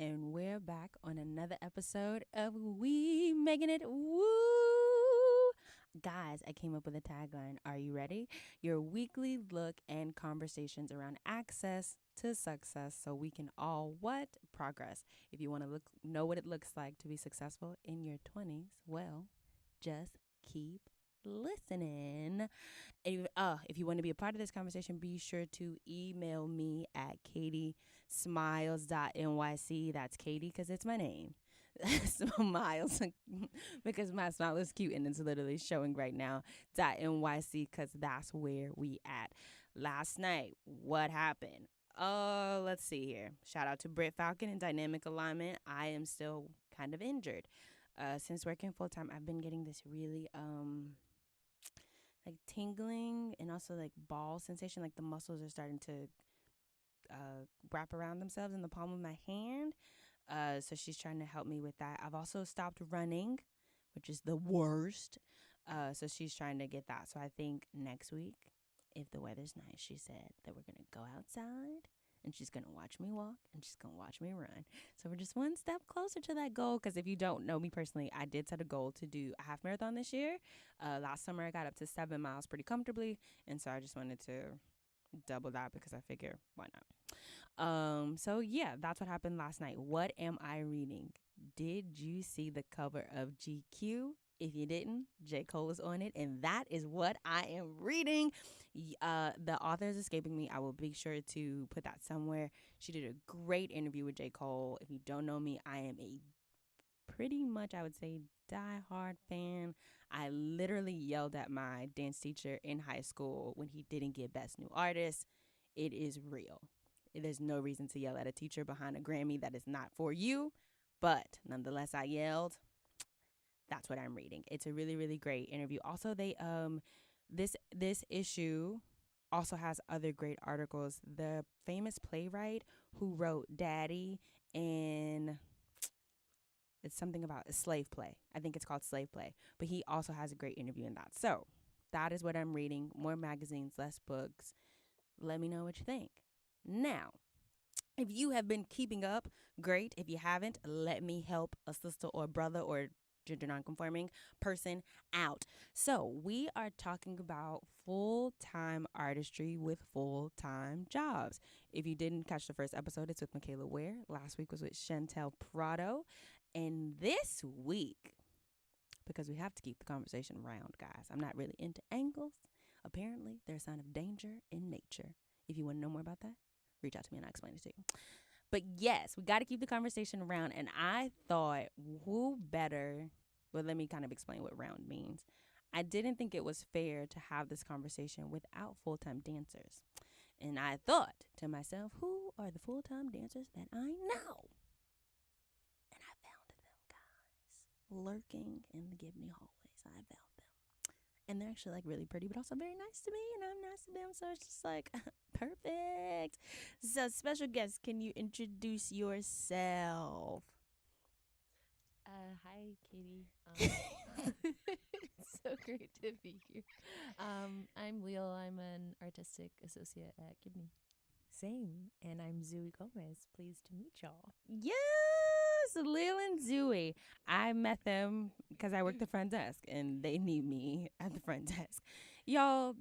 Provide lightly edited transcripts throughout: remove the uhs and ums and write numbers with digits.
and we're back on another episode of We Making It Woo. Guys, I came up with a tagline. Are you ready? Your weekly look and conversations around access to success so we can all what? Progress. If you want to know what it looks like to be successful in your 20s, well, just keep listening. If you want to be a part of this conversation, be sure to email me at katiesmiles.nyc. That's Katie because it's my name. Smiles because my smile is cute and it's literally showing right now. .nyc because that's where we at. Last night, what happened? Let's see here. Shout out to Britt Falcon and Dynamic Alignment. I am still kind of injured. Since working full time, I've been getting this really like tingling and also like ball sensation, like the muscles are starting to wrap around themselves in the palm of my hand. So she's trying to help me with that. I've also stopped running, which is the worst. So she's trying to get that. So I think next week, if the weather's nice, she said that we're going to go outside and she's going to watch me walk and she's going to watch me run. So we're just one step closer to that goal. Because if you don't know me personally, I did set a goal to do a half marathon this year. Last summer, I got up to 7 miles pretty comfortably. And so I just wanted to double that because I figure, why not? So yeah, that's what happened last night. What am I reading? Did you see the cover of GQ? If you didn't, J. Cole is on it, and that is what I am reading. The author is escaping me. I will be sure to put that somewhere. She did a great interview with J. Cole. If you don't know me, I am a pretty much, I would say, diehard fan. I literally yelled at my dance teacher in high school when he didn't get Best New Artist. It is real. There's no reason to yell at a teacher behind a Grammy that is not for you. But nonetheless, I yelled. That's what I'm reading. It's a really, really great interview. Also, they this issue also has other great articles. The famous playwright who wrote Daddy and it's something about a slave play. I think it's called Slave Play. But he also has a great interview in that. So that is what I'm reading. More magazines, less books. Let me know what you think. Now, if you have been keeping up, great. If you haven't, let me help a sister or brother or gender nonconforming person out. So we are talking about full-time artistry with full-time jobs. If you didn't catch the first episode, it's with Michaela Ware. Last week was with Chantel Prado. And this week, because we have to keep the conversation round, guys, I'm not really into angles. Apparently, they're a sign of danger in nature. If you want to know more about that, reach out to me and I'll explain it to you. But yes, we got to keep the conversation around. And I thought, who better? Well, let me kind of explain what round means. I didn't think it was fair to have this conversation without full-time dancers. And I thought to myself, who are the full-time dancers that I know? And I found them, guys, lurking in the Gibney hallways. I found them. And they're actually like really pretty, but also very nice to me, and I'm nice to them. So it's just like perfect. So special guest, can you introduce yourself? Hi, Katie. It's so great to be here. I'm Leal. I'm an artistic associate at Gibney. Same. And I'm Zooey Gomez. Pleased to meet y'all. Yes, Lil and Zooey. I met them because I work the front desk, and they need me at the front desk. Y'all,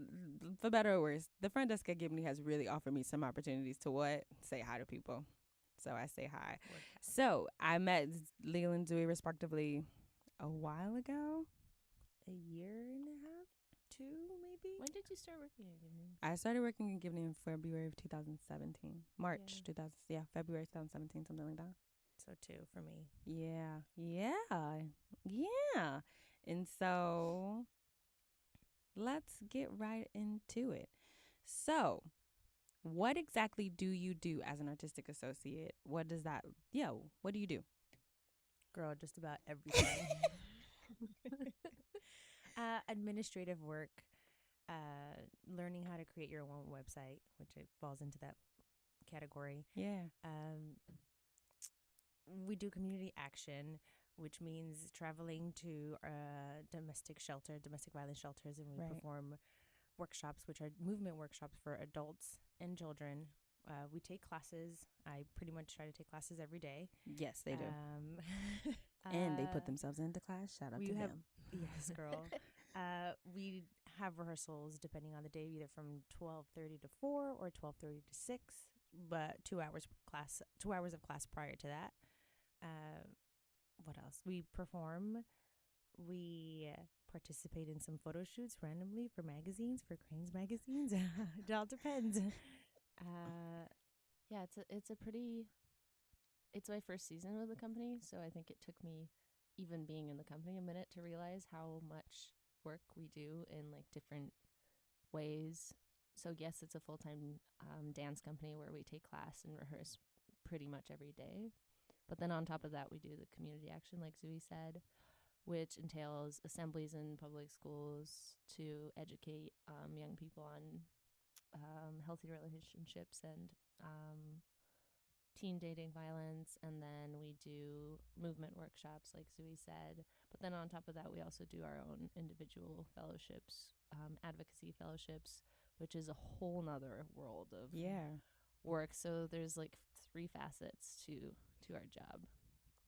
for better or worse, the front desk at Gibney has really offered me some opportunities to what? Say hi to people. So I say hi. So I met Leal and Zooey respectively a while ago. A year and a half? 2 maybe? When did you start working at Gibney? I started working in Gibney in February of 2017. February 2017, something like that. So 2 for me. Yeah. And so let's get right into it. So what exactly do you do as an artistic associate? What do you do? Girl, just about everything. Administrative work, learning how to create your own website, which it falls into that category. Yeah. We do community action, which means traveling to domestic violence shelters, and we perform workshops, which are movement workshops for adults and children, We take classes. I pretty much try to take classes every day. Yes, they do. And they put uh, themselves into class. Shout out we to have them. yes, girl. We have rehearsals depending on the day, either from 12:30 to 4 or 12:30 to 6. But 2 hours of class prior to that. Uh, what else? We perform. We participate in some photo shoots randomly for magazines, for Cranes magazines. It all depends. Yeah, it's my first season with the company, so I think it took me, even being in the company, a minute to realize how much work we do in like different ways. So yes, it's a full-time dance company where we take class and rehearse pretty much every day. But then on top of that, we do the community action, like Zui said, which entails assemblies in public schools to educate young people on healthy relationships and teen dating violence. And then we do movement workshops, like Zui said. But then on top of that, we also do our own individual fellowships, advocacy fellowships, which is a whole nother world of work. So there's like 3 facets to our job,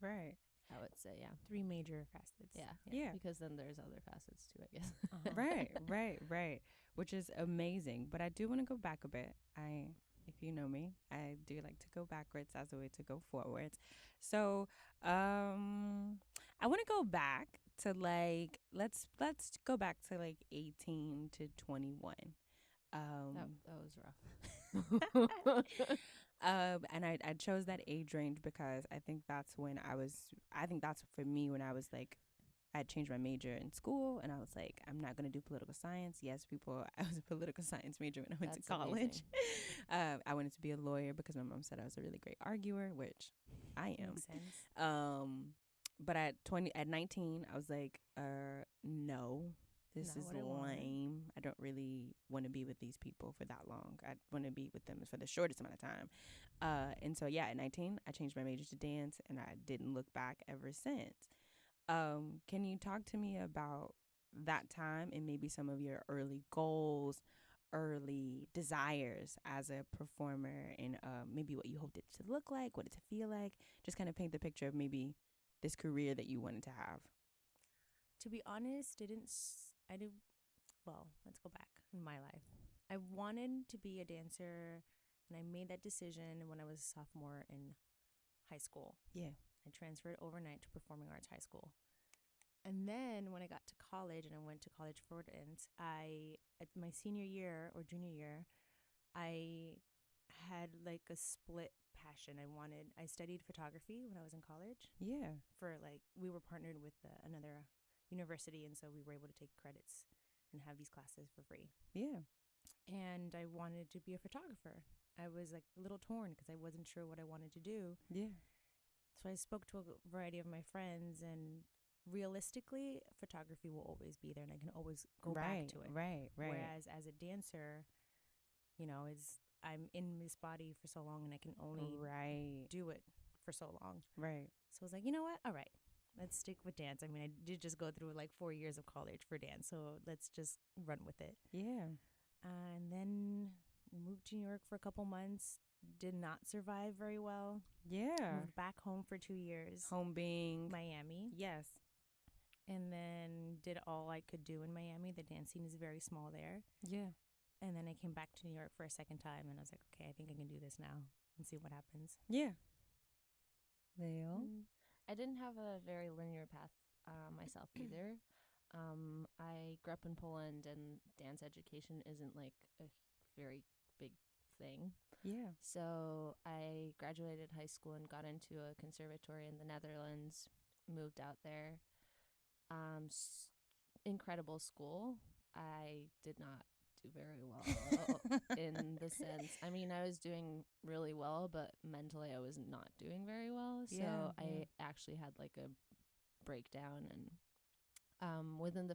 Right. I would say. Yeah. 3 major facets. Yeah. Because then there's other facets too, I guess. Right. Which is amazing. But I do want to go back a bit. If you know me, I do like to go backwards as a way to go forwards. So, I want to go back to like let's go back to like 18 to 21. That was rough. And I chose that age range because I think that's for me when I was like, I had changed my major in school and I was like, I'm not going to do political science. Yes, I was a political science major when I went to college. I wanted to be a lawyer because my mom said I was a really great arguer, which I am. Makes sense. But at 19, I was like, no, this is lame. I don't really want to be with these people for that long. I want to be with them for the shortest amount of time. And so, yeah, at 19, I changed my major to dance, and I didn't look back ever since. Can you talk to me about that time and maybe some of your early goals, early desires as a performer, and maybe what you hoped it to look like, what it to feel like? Just kind of paint the picture of maybe this career that you wanted to have. To be honest, well, let's go back in my life. I wanted to be a dancer, and I made that decision when I was a sophomore in high school. Yeah. I transferred overnight to Performing Arts High School. And then when I got to college and I went to college for dance, at my senior year or junior year, I had like a split passion. I studied photography when I was in college. Yeah. We were partnered with another university, and so we were able to take credits and have these classes for free. Yeah. And I wanted to be a photographer. I was like a little torn because I wasn't sure what I wanted to do. Yeah. So I spoke to a variety of my friends, and realistically, photography will always be there, and I can always go back to it. Right. Whereas as a dancer, I'm in this body for so long, and I can only do it for so long. Right. So I was like, you know what? All right, let's stick with dance. I mean, I did just go through like 4 years of college for dance, so let's just run with it. Yeah. And then moved to New York for a couple months. Did not survive very well. Yeah. Moved back home for 2 years. Home being Miami. Yes. And then did all I could do in Miami. The dance scene is very small there. Yeah. And then I came back to New York for a second time, and I was like, okay, I think I can do this now and see what happens. Yeah. Leal? I didn't have a very linear path myself either. I grew up in Poland, and dance education isn't like a very big thing. Yeah. So I graduated high school and got into a conservatory in the Netherlands, moved out there. Incredible school. I did not do very well in the sense. I mean, I was doing really well, but mentally I was not doing very well. So I actually had like a breakdown, and within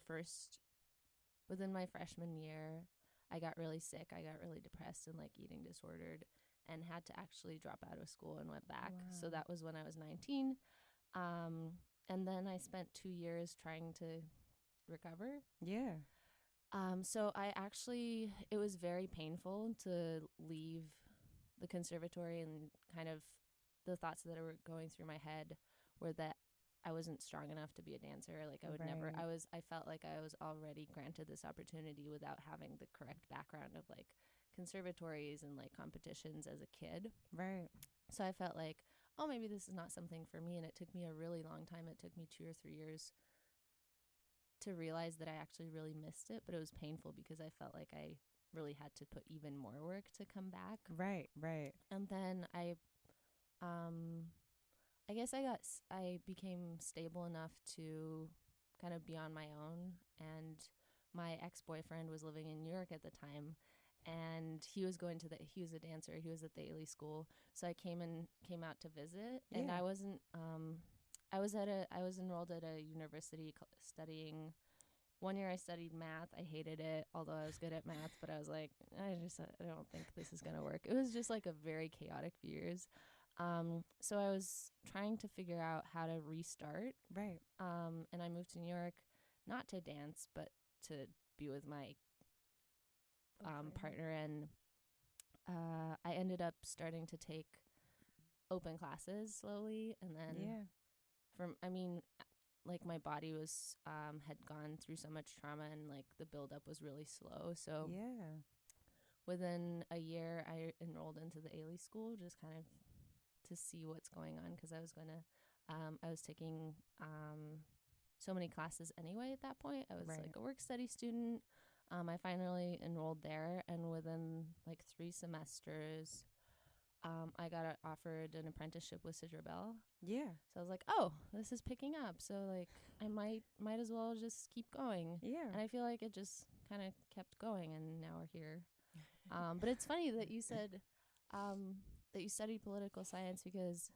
my freshman year, I got really sick. I got really depressed and like eating disordered, and had to actually drop out of school and went back. Wow. So that was when I was 19. And then I spent 2 years trying to recover. Yeah. So it was very painful to leave the conservatory, and kind of the thoughts that were going through my head were that I wasn't strong enough to be a dancer. Like I would never, Right. I felt like I was already granted this opportunity without having the correct background of like conservatories and like competitions as a kid. Right. So I felt like, oh, maybe this is not something for me. And it took me a really long time. It took me 2 or 3 years to realize that I actually really missed it. But it was painful because I felt like I really had to put even more work to come back. Right. Right. And then um, I guess I became stable enough to kind of be on my own. And my ex-boyfriend was living in New York at the time, and he was a dancer. He was at the Ailey School. So I came out to visit, and Yeah. I was enrolled at a university studying. One year I studied math. I hated it, although I was good at math, but I was like, I don't think this is going to work. It was just like a very chaotic few years. So I was trying to figure out how to restart. Right. And I moved to New York, not to dance, but to be with my partner. And I ended up starting to take open classes slowly. And then Yeah. like my body was had gone through so much trauma, and like the buildup was really slow. So Yeah. within a year, I enrolled into the Ailey School, just kind of to see what's going on, because I was taking so many classes anyway at that point. I was Right. like a work study student. I finally enrolled there, and within like 3 semesters, I got offered an apprenticeship with Sidra Bell. Yeah. So I was like, oh, this is picking up. So like I might as well just keep going. Yeah. And I feel like it just kind of kept going, and now we're here. But it's funny that you said that you studied political science, because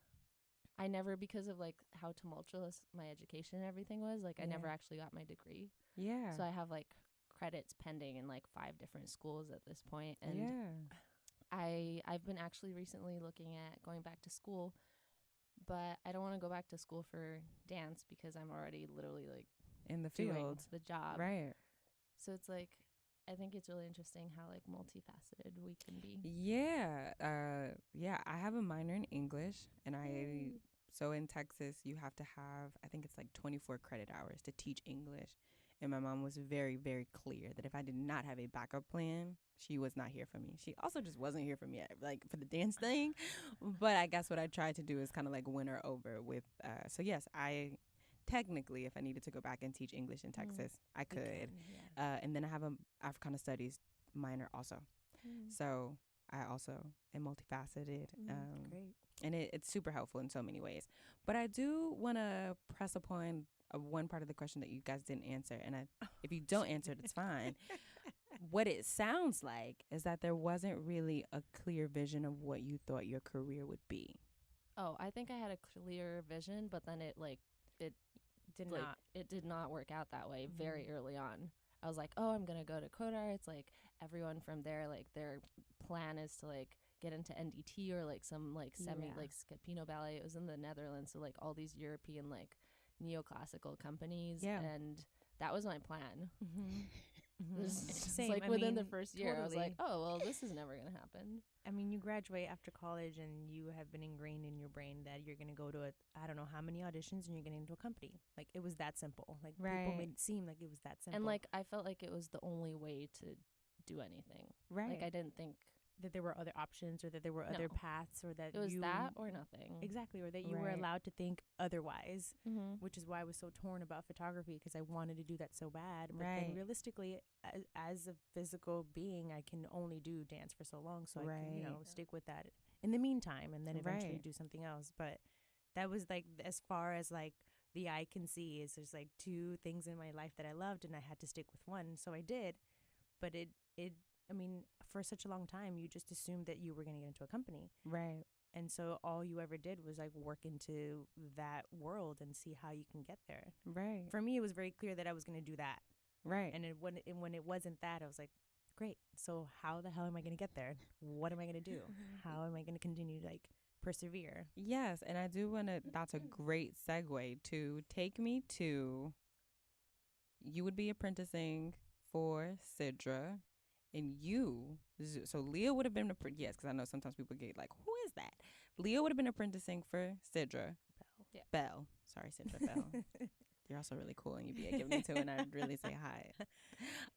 I never, because of like how tumultuous my education and everything was, like I never Yeah. actually got my degree. Yeah. So I have like credits pending in like 5 different schools at this point. And Yeah. I've been actually recently looking at going back to school, but I don't want to go back to school for dance because I'm already literally like In the doing field. the job. Right. So it's like, I think it's really interesting how like multifaceted we can be. Yeah. Yeah, I have a minor in English, and Yay. so in Texas you have to have, I think it's like 24 credit hours to teach English. And my mom was very, very clear that if I did not have a backup plan, she was not here for me. She also just wasn't here for me, like for the dance thing. But I guess what I tried to do is kind of like win her over with. So yes, I technically, if I needed to go back and teach English in Texas, I You could. can, yeah. And then I have a Africana Studies minor also. So I also am multifaceted. Great. And it's super helpful in so many ways. But I do want to press upon one part of the question that you guys didn't answer. And if you don't answer it, it's fine. What it sounds like is that there wasn't really a clear vision of what you thought your career would be. Oh, I think I had a clear vision, but then it did not work out that way very early on. I was like, oh, I'm gonna go to Kodar. It's like everyone from there, like their plan is to like get into NDT or like some like like Scapino ballet. It was in the Netherlands, so like all these European like neoclassical companies, Yeah. and that was my plan. It's Same. like I within the mean, first year, I was like, totally. oh well, this is never gonna happen. I mean, you graduate after college and you have been ingrained in your brain that you're going to go to I don't know how many auditions and you're getting into a company. Like, it was that simple. Like, people Right. made it seem like it was that simple. And like I felt like it was the only way to do anything. Right. Like I didn't think that there were other options or that there were other No. paths or that it was you that or nothing. exactly, or that you were Right. allowed to think otherwise, Mm-hmm. which is why I was so torn about photography, because I wanted to do that so bad. But Right. then realistically, as a physical being, I can only do dance for so long, so I can, Right. stick with that in the meantime and then eventually Right. do something else. But that was like, as far as like the eye can see, is there's like two things in my life that I loved and I had to stick with one, so I did. But I mean, for such a long time, you just assumed that you were going to get into a company. Right. And so all you ever did was like work into that world and see how you can get there. Right. For me, it was very clear that I was going to do that. Right. And when it wasn't that, I was like, great. So how the hell am I going to get there? What am I going to do? How am I going to continue to like persevere? Yes, and I do want to, that's a great segue to take me to, you would be apprenticing for Sidra, And so Leah would have been yes, because I know sometimes people get like, who is that? Leah would have been apprenticing for Sidra Yeah. Bell. Sorry, Sidra Bell. You're also really cool, and you'd be at Gibney too, and I'd really say hi.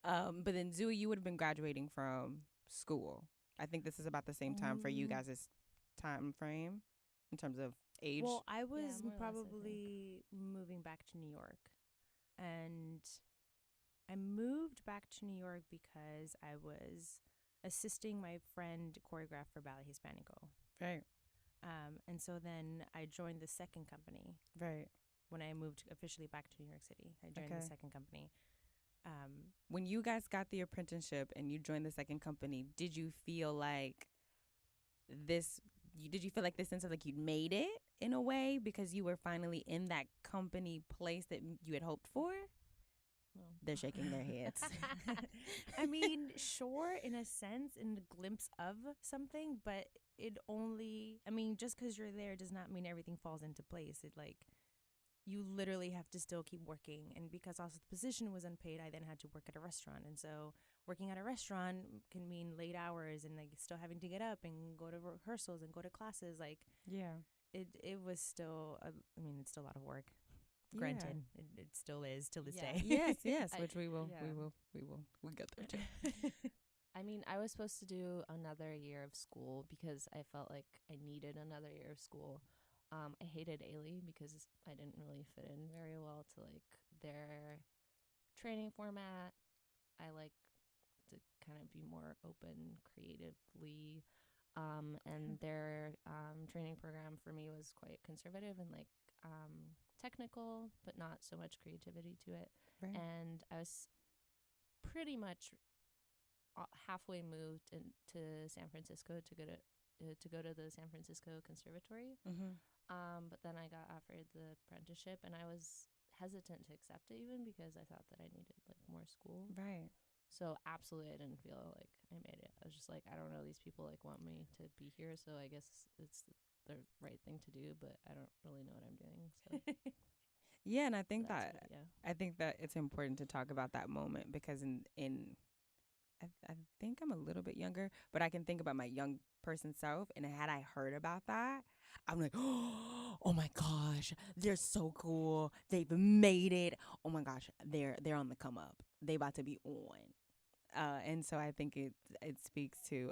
But then Zooey, you would have been graduating from school. I think this is about the same time for you guys' time frame in terms of age. Well, I was more or less, I probably moving back to New York. And I moved back to New York because I was assisting my friend choreograph for Ballet Hispanico. Right. And so then I joined the second company. Right. When I moved officially back to New York City, I joined the second company. When you guys got the apprenticeship and you joined the second company, did you feel like this? Did you feel like this sense of like you'd made it in a way because you were finally in that company place that you had hoped for? No. They're shaking their heads. I mean, sure, in a sense, in the glimpse of something, but it only, I mean, just because you're there does not mean everything falls into place. It like, you literally have to still keep working. And because also the position was unpaid, I then had to work at a restaurant. And so working at a restaurant can mean late hours and like still having to get up and go to rehearsals and go to classes. Like, yeah, it was still, I mean, it's still a lot of work. Granted, it still is till this day. Yes, which we'll get there too. I mean, I was supposed to do another year of school because I felt like I needed another year of school. I hated Ailey because I didn't really fit in very well to like their training format. I like to kind of be more open creatively. And their training program for me was quite conservative and like technical, but not so much creativity to it. Right. And I was pretty much halfway moved into San Francisco to go to the San Francisco Conservatory. Mm-hmm. But then I got offered the apprenticeship, and I was hesitant to accept it even because I thought that I needed like more school. Right. So absolutely, I didn't feel like I made it. I was just like, I don't know, these people like want me to be here, so I guess it's the right thing to do, but I don't really know what I'm doing. So yeah, and I think I think that it's important to talk about that moment because I think I'm a little bit younger, but I can think about my young person self, and had I heard about that, I'm like, oh my gosh, they're so cool. They've made it. Oh my gosh, they're on the come up. They about to be on. And so I think it speaks to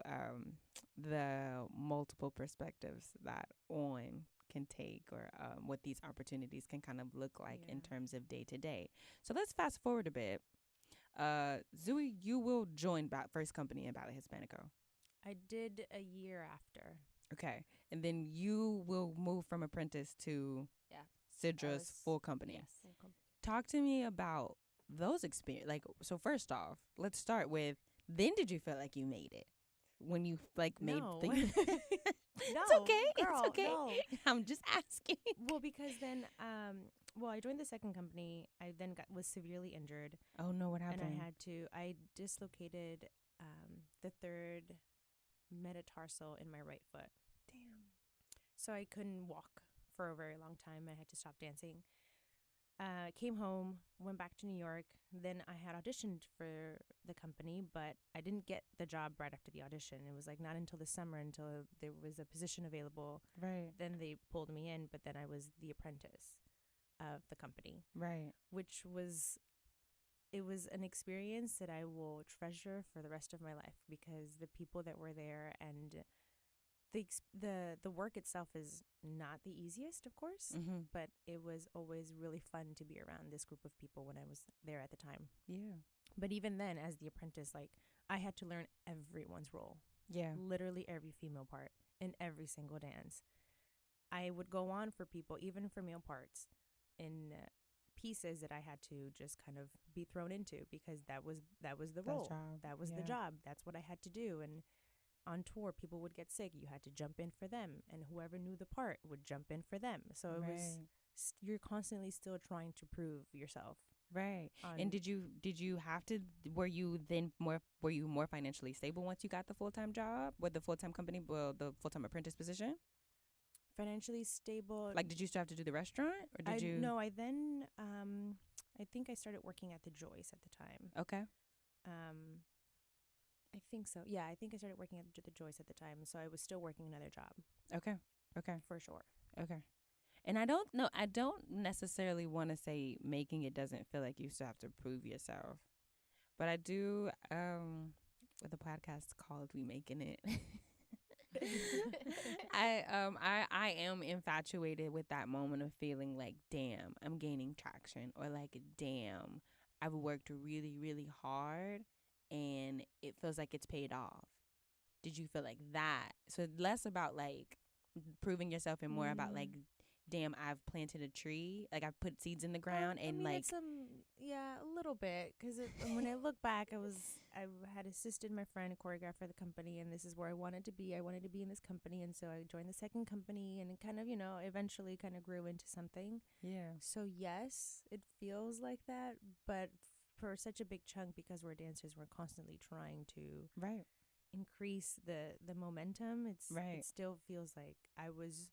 the multiple perspectives that on can take, or what these opportunities can kind of look like in terms of day to day. So let's fast forward a bit. Zooey, you will join first company in Ballet Hispanico. I did a year after. Okay. And then you will move from apprentice to Sidra's full company. Yes. Full company. Talk to me about those experiences. Like, so first off, let's start with, then did you feel like you made it? When you like made No. things? No, It's okay. girl, it's okay. no. I'm just asking. Well, because then, I joined the second company. I then was severely injured. Oh no, what happened? And I dislocated the third metatarsal in my right foot. Damn. So I couldn't walk for a very long time. I had to stop dancing. Came home, went back to New York. Then I had auditioned for the company, but I didn't get the job right after the audition. It was like not until the summer until there was a position available. Right. Then they pulled me in, but then I was the apprentice of the company. Right. Which was, it was an experience that I will treasure for the rest of my life because the people that were there and the work itself is not the easiest, of course, but it was always really fun to be around this group of people when I was there at the time. Yeah. But even then, as the apprentice, like, I had to learn everyone's role. Yeah. Literally every female part in every single dance. I would go on for people, even for male parts, in pieces that I had to just kind of be thrown into because that was the role. That was the job. That's what I had to do. And on tour, people would get sick. You had to jump in for them, and whoever knew the part would jump in for them. So it was, you're constantly still trying to prove yourself. Right. And did you have to, were you more financially stable once you got the full-time job with the full-time company, the full-time apprentice position? Financially stable. Like, did you still have to do the restaurant, or did you? No, I then, I think I started working at the Joyce at the time. Okay. I think so. Yeah, I think I started working at the Joyce at the time, so I was still working another job Okay. Okay. for sure. Okay. And I don't know. I don't necessarily want to say making it doesn't feel like you still have to prove yourself, but I do. With a podcast called "We Making It," I am infatuated with that moment of feeling like, damn, I'm gaining traction, or like, damn, I've worked really, really hard, and it feels like it's paid off. Did you feel like that? So less about like proving yourself and more about like, damn, I've planted a tree, like I've put seeds in the ground, I and mean, like, it's yeah, a little bit, because when I look back, I had assisted my friend choreograph for the company, and this is where I wanted to be. I wanted to be in this company, and so I joined the second company, and it kind of, eventually kind of grew into something. yeah, So yes, it feels like that, but for such a big chunk, because we're dancers, we're constantly trying to right, increase the momentum. right, It still feels like I was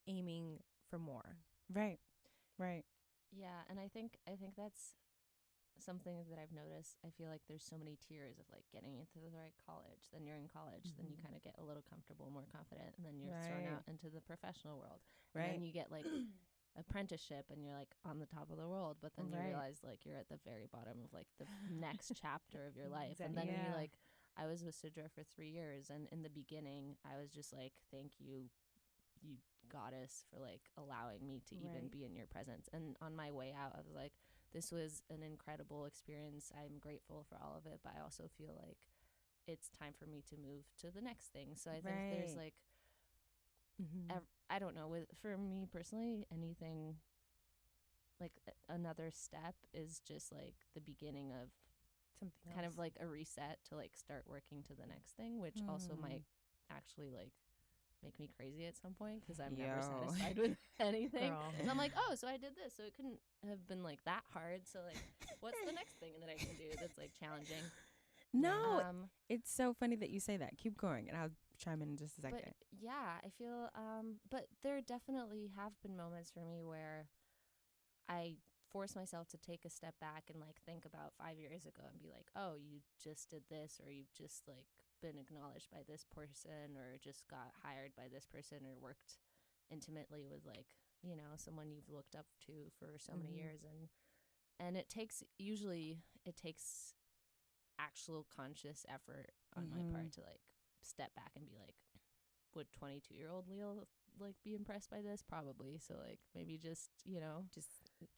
aiming for more. right, right. Yeah, and I think that's something that I've noticed. I feel like there's so many tiers of like getting into the right college. Then you're in college, then you kind of get a little comfortable, more confident, and then you're thrown Right. out into the professional world. And Right. then you get like apprenticeship and you're like on the top of the world, but then you Right. realize like you're at the very bottom of like the next chapter of your life. And Exactly. then you Yeah. like I was with Sidra for 3 years, and in the beginning I was just like, thank you, you goddess, for like allowing me to even Right. be in your presence. And on my way out, I was like, this was an incredible experience. I'm grateful for all of it, but I also feel like it's time for me to move to the next thing. So I think there's Right. like I don't know, with for me personally, anything like another step is just like the beginning of Something kind else. of like a reset to like start working to the next thing, which also might actually like make me crazy at some point, because I'm never Yo. satisfied with anything. Girl. So I'm like, oh, so I did this, so it couldn't have been like that hard. So like, what's the next thing that I can do that's like challenging? No, Um, it's so funny that you say that. Keep going, and I'll chime in just a but second. yeah, I feel but there definitely have been moments for me where I force myself to take a step back and like think about 5 years ago and be like, oh, you just did this, or you've just like been acknowledged by this person, or just got hired by this person, or worked intimately with like, someone you've looked up to for so many years. And it takes actual conscious effort on my part to like step back and be like, would 22-year-old Leal like be impressed by this? Probably. So like maybe just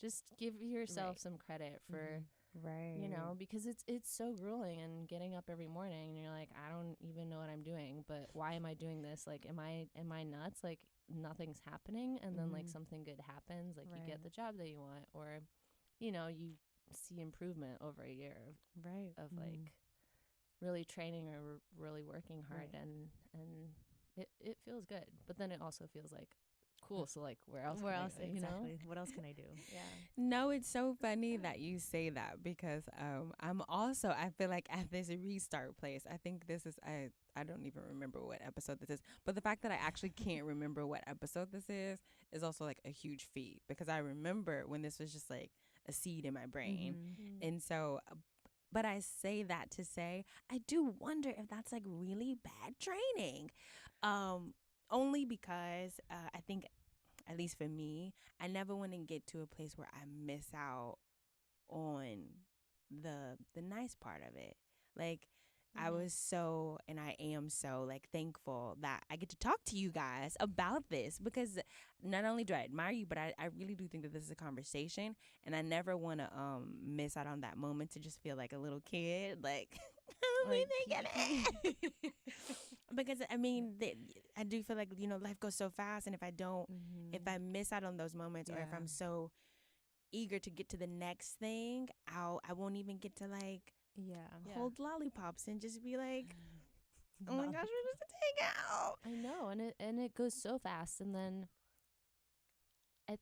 just give yourself some credit for Right. because it's so grueling, and getting up every morning and you're like, I don't even know what I'm doing, but why am I doing this? Like, am I nuts? Like, nothing's happening, and then like something good happens, like you get the job that you want, or you see improvement over a year Right. of like really training or really working hard. And it feels good, but then it also feels like, cool, so like where else Where can else I go, exactly? What else can I do? Yeah. No, it's so funny that you say that, because I feel like at this restart place, I think this is I don't even remember what episode this is, but the fact that I actually can't remember what episode this is also like a huge feat, because I remember when this was just like a seed in my brain. And so, but I say that to say, I do wonder if that's like really bad training. Only because I think, at least for me, I never want to get to a place where I miss out on the nice part of it. Like, I was so, and I am so like thankful that I get to talk to you guys about this, because not only do I admire you, but I really do think that this is a conversation, and I never want to miss out on that moment to just feel like a little kid, like Like, because I mean, I do feel like, life goes so fast, and if I miss out on those moments, or if I'm so eager to get to the next thing, I won't even get to like hold lollipops and just be like, oh my gosh, what is the take out? I know, and it goes so fast, and then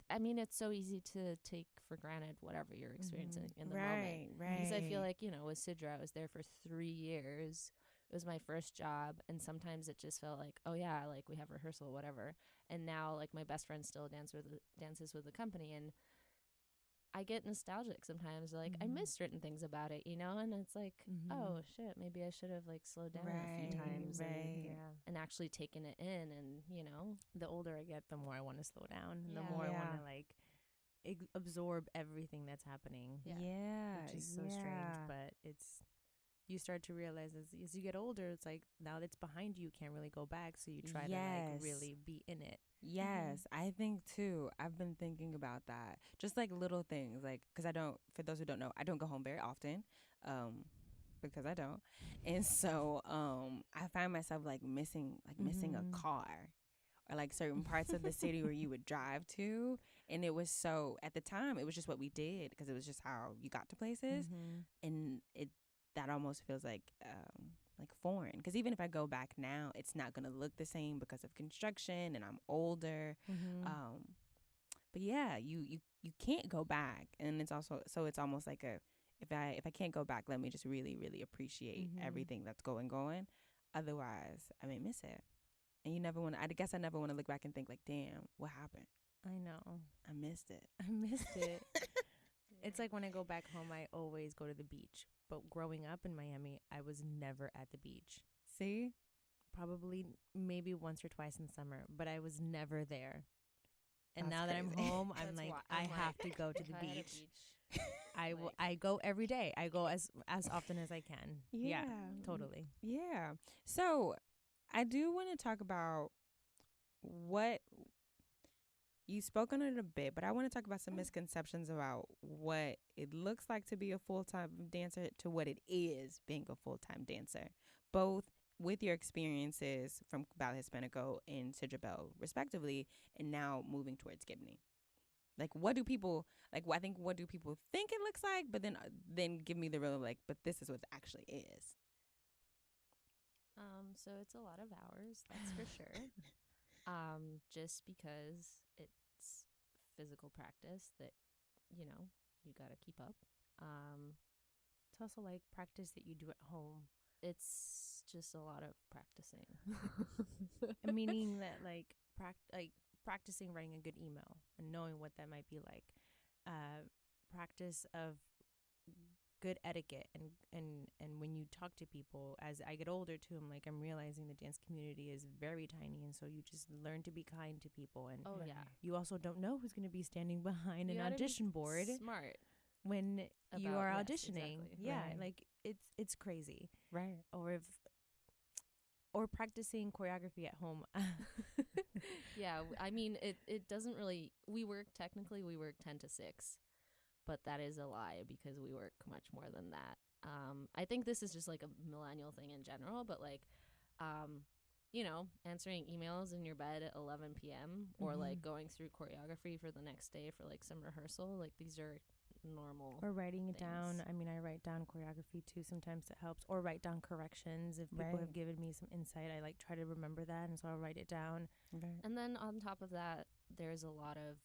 I mean, it's so easy to take for granted whatever you're experiencing in the moment. Right. Because I feel like, with Sidra, I was there for 3 years. It was my first job, and sometimes it just felt like, oh yeah, like we have rehearsal, whatever. And now like my best friend still dances with the company, and I get nostalgic sometimes. Like, I miss certain things about it, you know? And it's like, oh, shit, maybe I should have, like, slowed down a few times and actually taken it in. And, you know, the older I get, the more I want to slow down. And Yeah. the more I want to, like, absorb everything that's happening. Which is so strange, but you start to realize as you get older, it's like now that's behind you, you can't really go back. So you try to like really be in it. Yes, I think too. I've been thinking about that. Just like little things, like, because I don't, for those who don't know, I don't go home very often, because I don't. And so I find myself like missing a car, or like certain parts of the city where you would drive to. And it was so, at the time, it was just what we did because it was just how you got to places. And that almost feels like foreign, because even if I go back now, it's not going to look the same because of construction and I'm older. But yeah, you can't go back, and it's also, so it's almost like a, if I can't go back, let me just really really appreciate everything that's going. Otherwise I may miss it. And you never want to, I guess I never want to look back and think like, damn, what happened? I know. I missed it. It's like when I go back home, I always go to the beach. But growing up in Miami, I was never at the beach. See? Probably maybe once or twice in the summer, but I was never there. And That's now that I'm crazy. home, I'm like, I have to go to the beach. I go every day. I go as often as I can. Yeah, totally. Yeah. So I do want to talk about what you spoke on it a bit, but I want to talk about some misconceptions about what it looks like to be a full-time dancer to what it is being a full-time dancer, both with your experiences from Ballet Hispanico and Sidra Bell, respectively, and now moving towards Gibney. Like, what do people, like, I think, what do people think it looks like, but then give me the real, like, but this is what it actually is. So it's a lot of hours, that's for sure. Just because it's physical practice that, you know, you got to keep up. It's also like practice that you do at home. It's just a lot of practicing. Meaning that like practicing writing a good email and knowing what that might be like. Practice of good etiquette and when you talk to people. As I get older too, I'm realizing the dance community is very tiny, and so you just learn to be kind to people. And you also don't know who's going to be standing behind an audition board. Smart when you are auditioning. Exactly. Yeah, like it's crazy. Right. Or practicing choreography at home. Yeah, I mean, it doesn't really, we work 10 to 6, but that is a lie because we work much more than that. I think this is just like a millennial thing in general, but like, you know, answering emails in your bed at 11 p.m. or like going through choreography for the next day for like some rehearsal, like these are normal. Or writing it things. down. I mean, I write down choreography too. Sometimes it helps. Or write down corrections. If people have given me some insight, I like try to remember that, and so I'll write it down. Right. And then on top of that, there's a lot of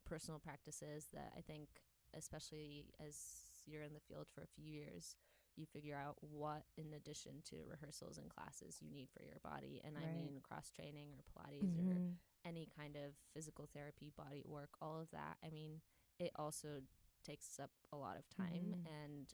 personal practices that I think, especially as you're in the field for a few years, you figure out what, in addition to rehearsals and classes, you need for your body. And I mean cross-training or Pilates or any kind of physical therapy, body work, all of that. I mean, it also takes up a lot of time and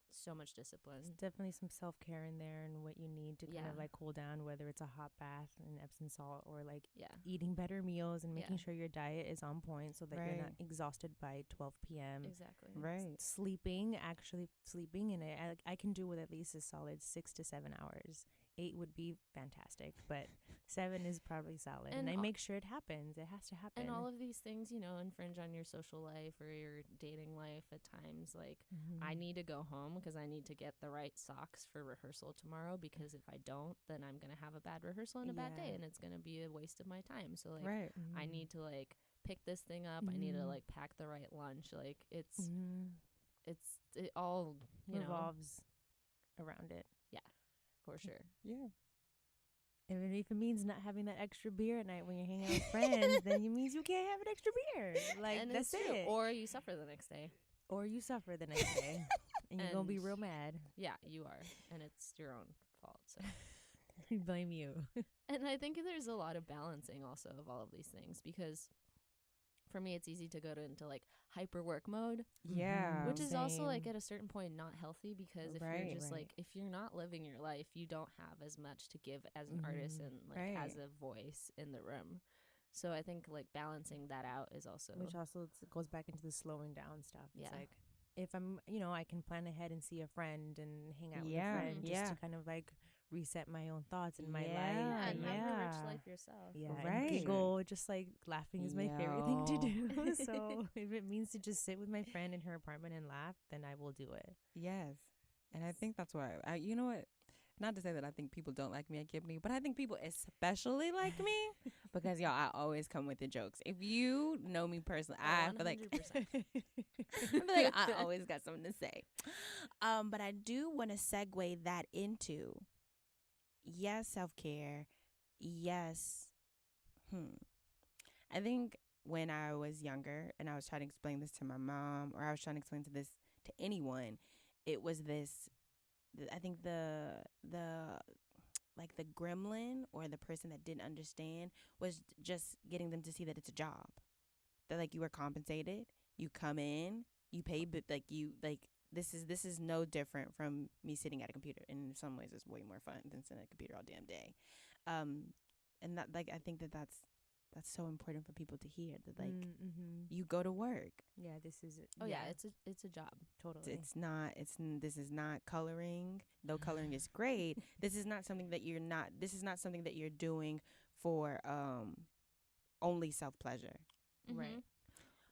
so much discipline. There's definitely some self-care in there and what you need to kind of like cool down, whether it's a hot bath and Epsom salt or like eating better meals and making sure your diet is on point so that you're not exhausted by 12 p.m. Exactly. Right. Sleeping in it, I can do with at least a solid 6 to 7 hours. 8 would be fantastic, but 7 is probably solid. And I make sure it happens. It has to happen. And all of these things, you know, infringe on your social life or your dating life at times. Like, I need to go home because I need to get the right socks for rehearsal tomorrow, because if I don't, then I'm going to have a bad rehearsal and a bad day, and it's going to be a waste of my time. So, like, I need to, like, pick this thing up. I need to, like, pack the right lunch. Like, it all, you revolves around it. Yeah. For sure. Yeah. And if it means not having that extra beer at night when you're hanging out with friends, then it means you can't have an extra beer. Like, and that's it. Or you suffer the next day. And you're going to be real mad. Yeah, you are. And it's your own fault. So we blame you. And I think there's a lot of balancing also of all of these things, because for me, it's easy to go into like hyper work mode, Yeah. which is also like Same. at a certain point not healthy, because if Right, you're just right. like, if you're not living your life, you don't have as much to give as an artist and like Right. as a voice in the room. So I think like balancing that out is also Which also goes back into the slowing down stuff. It's Yeah. like if I'm, I can plan ahead and see a friend and hang out with a Yeah, friend just yeah. to kind of like reset my own thoughts and my life. Yeah, and have a rich yeah. life yourself. Yeah, Right. and giggle. Just like laughing is my favorite thing to Yo. do. So if it means to just sit with my friend in her apartment and laugh, then I will do it. Yes. And I think that's why you know what? Not to say that I think people don't like me at Gibney, but I think people especially like me because y'all, I always come with the jokes. If you know me personally, I feel like 100%. I feel like I always got something to say. But I do want to segue that into yes, self-care. Yes. I think when I was younger and I was trying to explain this to my mom, or I was trying to explain to anyone, it was this. I think the like the gremlin or the person that didn't understand was just getting them to see that it's a job. That like you are compensated, you come in, you pay, but like this is no different from me sitting at a computer. And in some ways, it's way more fun than sitting at a computer all damn day. And that like I think that's so important for people to hear that like you go to work. Yeah, this is it. Oh yeah, it's a job. Totally. This is not coloring. Though coloring is great, this is not something that you're doing for only self pleasure. Right.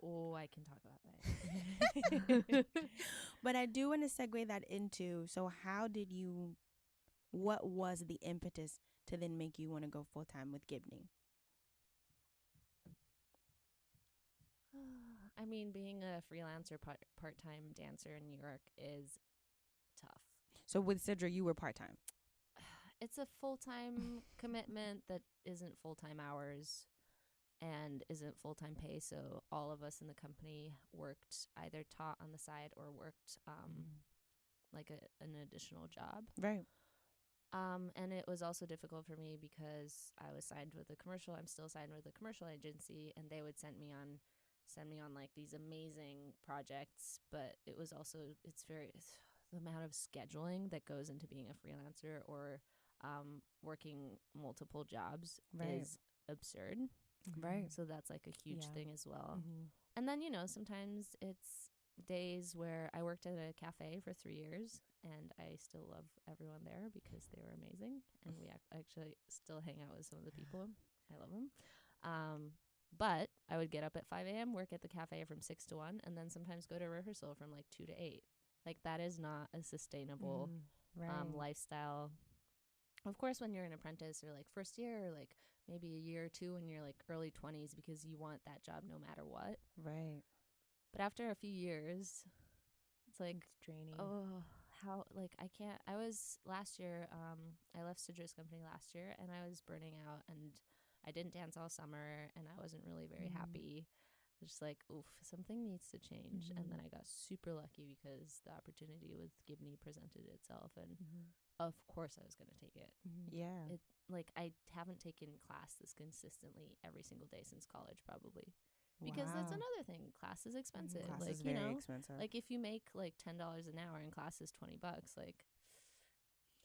Oh, I can talk about that. But I do want to segue that into, so what was the impetus to then make you want to go full time with Gibney? I mean, being a freelancer part-time dancer in New York is tough. So with Cedra, you were part time. It's a full-time commitment that isn't full-time hours and isn't full-time pay. So all of us in the company worked, either taught on the side or worked like an additional job. Right. And it was also difficult for me because I was signed with a commercial. I'm still signed with a commercial agency, and they would send me on like these amazing projects. But it was also it's the amount of scheduling that goes into being a freelancer or working multiple jobs Right. is absurd. Right. So that's like a huge Yeah. thing as well. And then sometimes it's days where I worked at a cafe for 3 years, and I still love everyone there because they were amazing, and we actually still hang out with some of the people. I love them. But I would get up at 5 a.m., work at the cafe from 6 to 1, and then sometimes go to rehearsal from like 2 to 8. Like that is not a sustainable lifestyle. Of course, when you're an apprentice or like first year or like maybe a year or two when you're like early 20s, because you want that job no matter what. Right. But after a few years, it's like, It's draining. oh, how, like, I can't. I was last year, I left Cidra's company last year, and I was burning out, and I didn't dance all summer, and I wasn't really very happy. Just like, oof, something needs to change. And then I got super lucky because the opportunity with Gibney presented itself, and of course I was going to take it. Yeah. It like I haven't taken class this consistently every single day since college, probably. Because that's Wow. another thing. Class is expensive. Class like, is very expensive. like if you make like $10 an hour and class is $20, like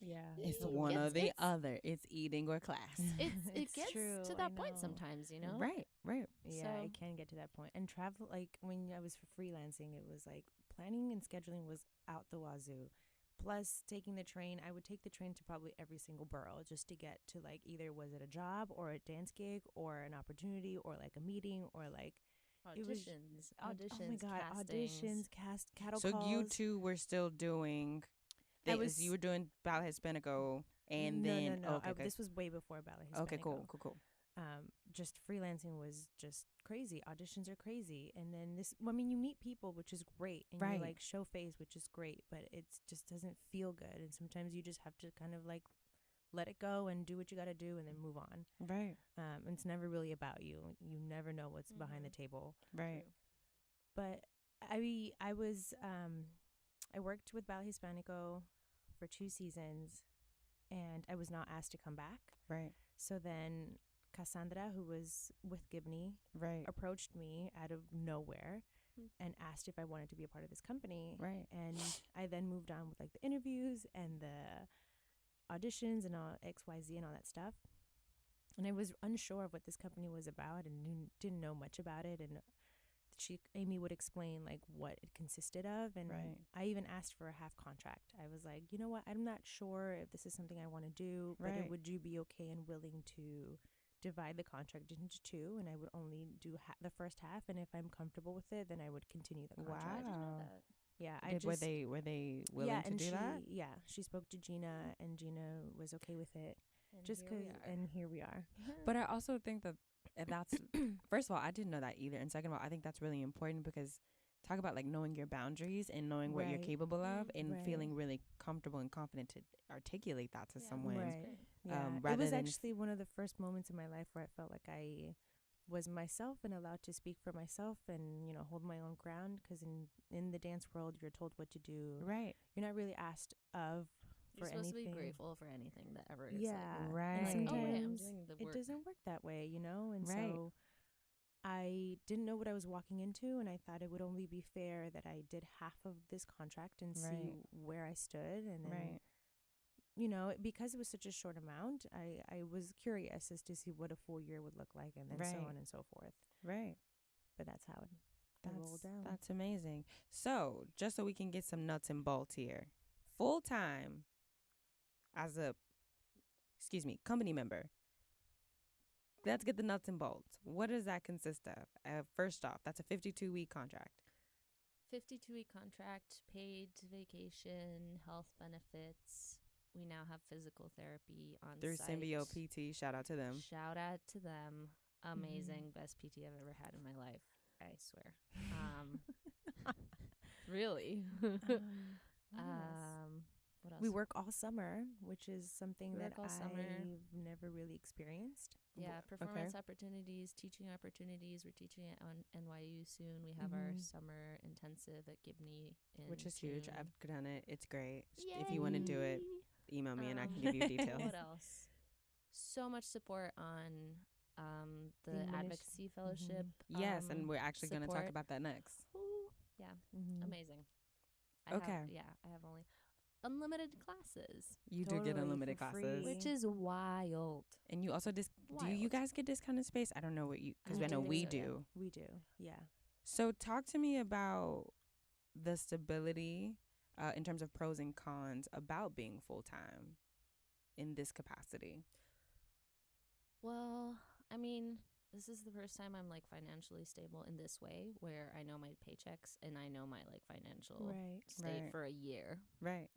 Yeah. It's it one or gets- the it's- other. It's eating or class. it It's gets true, to I that point know. sometimes, Right. Right. Yeah, So- it can get to that point. And travel, like when I was freelancing, it was like planning and scheduling was out the wazoo. Plus taking the train, I would take the train to probably every single borough just to get to like either was it a job or a dance gig or an opportunity or like a meeting or like it was- auditions, oh my god, castings. auditions, cattle So calls. you two were still doing I things. was- You were doing Ballet Hispanico and no, then no. okay. This was way before Ballet Hispanico. Okay, cool. Just freelancing was just crazy. Auditions are crazy. And then you meet people, which is great. And Right. you like show face, which is great, but it just doesn't feel good. And sometimes you just have to kind of like let it go and do what you got to do and then move on. Right. And it's never really about you. You never know what's behind the table. Right. But I was, I worked with Ballet Hispanico for 2 seasons and I was not asked to come back. Right. So then Cassandra, who was with Gibney, Right. approached me out of nowhere Hmm. and asked if I wanted to be a part of this company. Right. And I then moved on with like the interviews and the auditions and all XYZ and all that stuff. And I was unsure of what this company was about and didn't know much about it. And Amy would explain like what it consisted of. And Right. I even asked for a half contract. I was like, you know what? I'm not sure if this is something I want to do, but Right. would you be okay and willing to divide the contract into two? And I would only do the first half. And if I'm comfortable with it, then I would continue the I contract. didn't know Wow. that. Yeah, Were they willing yeah, to and do that? Yeah, she spoke to Gina, and Gina was okay with it. And Just here we because, are. and here we are. But I also think that that's first of all, I didn't know that either, and second of all, I think that's really important because talk about like knowing your boundaries and knowing what you're Right. capable of and Right. feeling really comfortable and confident to articulate that to Yeah. someone. Right. Yeah. It rather was than actually one of the first moments in my life where I felt like I was myself and allowed to speak for myself and, you know, hold my own ground. Because in the dance world, you're told what to do. Right. You're not really asked of You're for supposed anything. to be grateful for anything that ever is. Yeah. Like, Right. And like, sometimes oh wait, I'm doing the it work. doesn't work that way, you know? And Right. so I didn't know what I was walking into, and I thought it would only be fair that I did half of this contract and Right. see where I stood. And then, Right. you know, because it was such a short amount, I was curious as to see what a full year would look like, and then so Right. on and so forth. Right. But that's how it rolled down. That's amazing. So, just so we can get some nuts and bolts here, full time as a company member. Let's get the nuts and bolts. What does that consist of? First off, that's a 52-week contract. 52-week contract, paid vacation, health benefits. We now have physical therapy on Through site. Symbio PT, shout out to them. Shout out to them. Amazing. Best PT I've ever had in my life. I swear. Really. What else? We work all summer, which is something We that work all summer. I've never really experienced. Yeah, performance opportunities, teaching opportunities. We're teaching it on NYU soon. We have our summer intensive at Gibney in Which is huge. June. I've done it. It's great. If you want to do it, email me and I can give you details. What else? So much support on the The advocacy fellowship. Yes, and we're actually going to talk support. about that next. Ooh, yeah, amazing. I Okay. have only unlimited classes, You do get Totally, unlimited for classes. free. which is wild. And you also do you Wild. guys get discounted space? I don't know what you, because I I know do we think so, yeah. do. We do, yeah. So talk to me about the stability in terms of pros and cons about being full-time in this capacity. Well, I mean, this is the first time I'm like financially stable in this way, where I know my paychecks and I know my like financial Right. state Right. for a year, Right.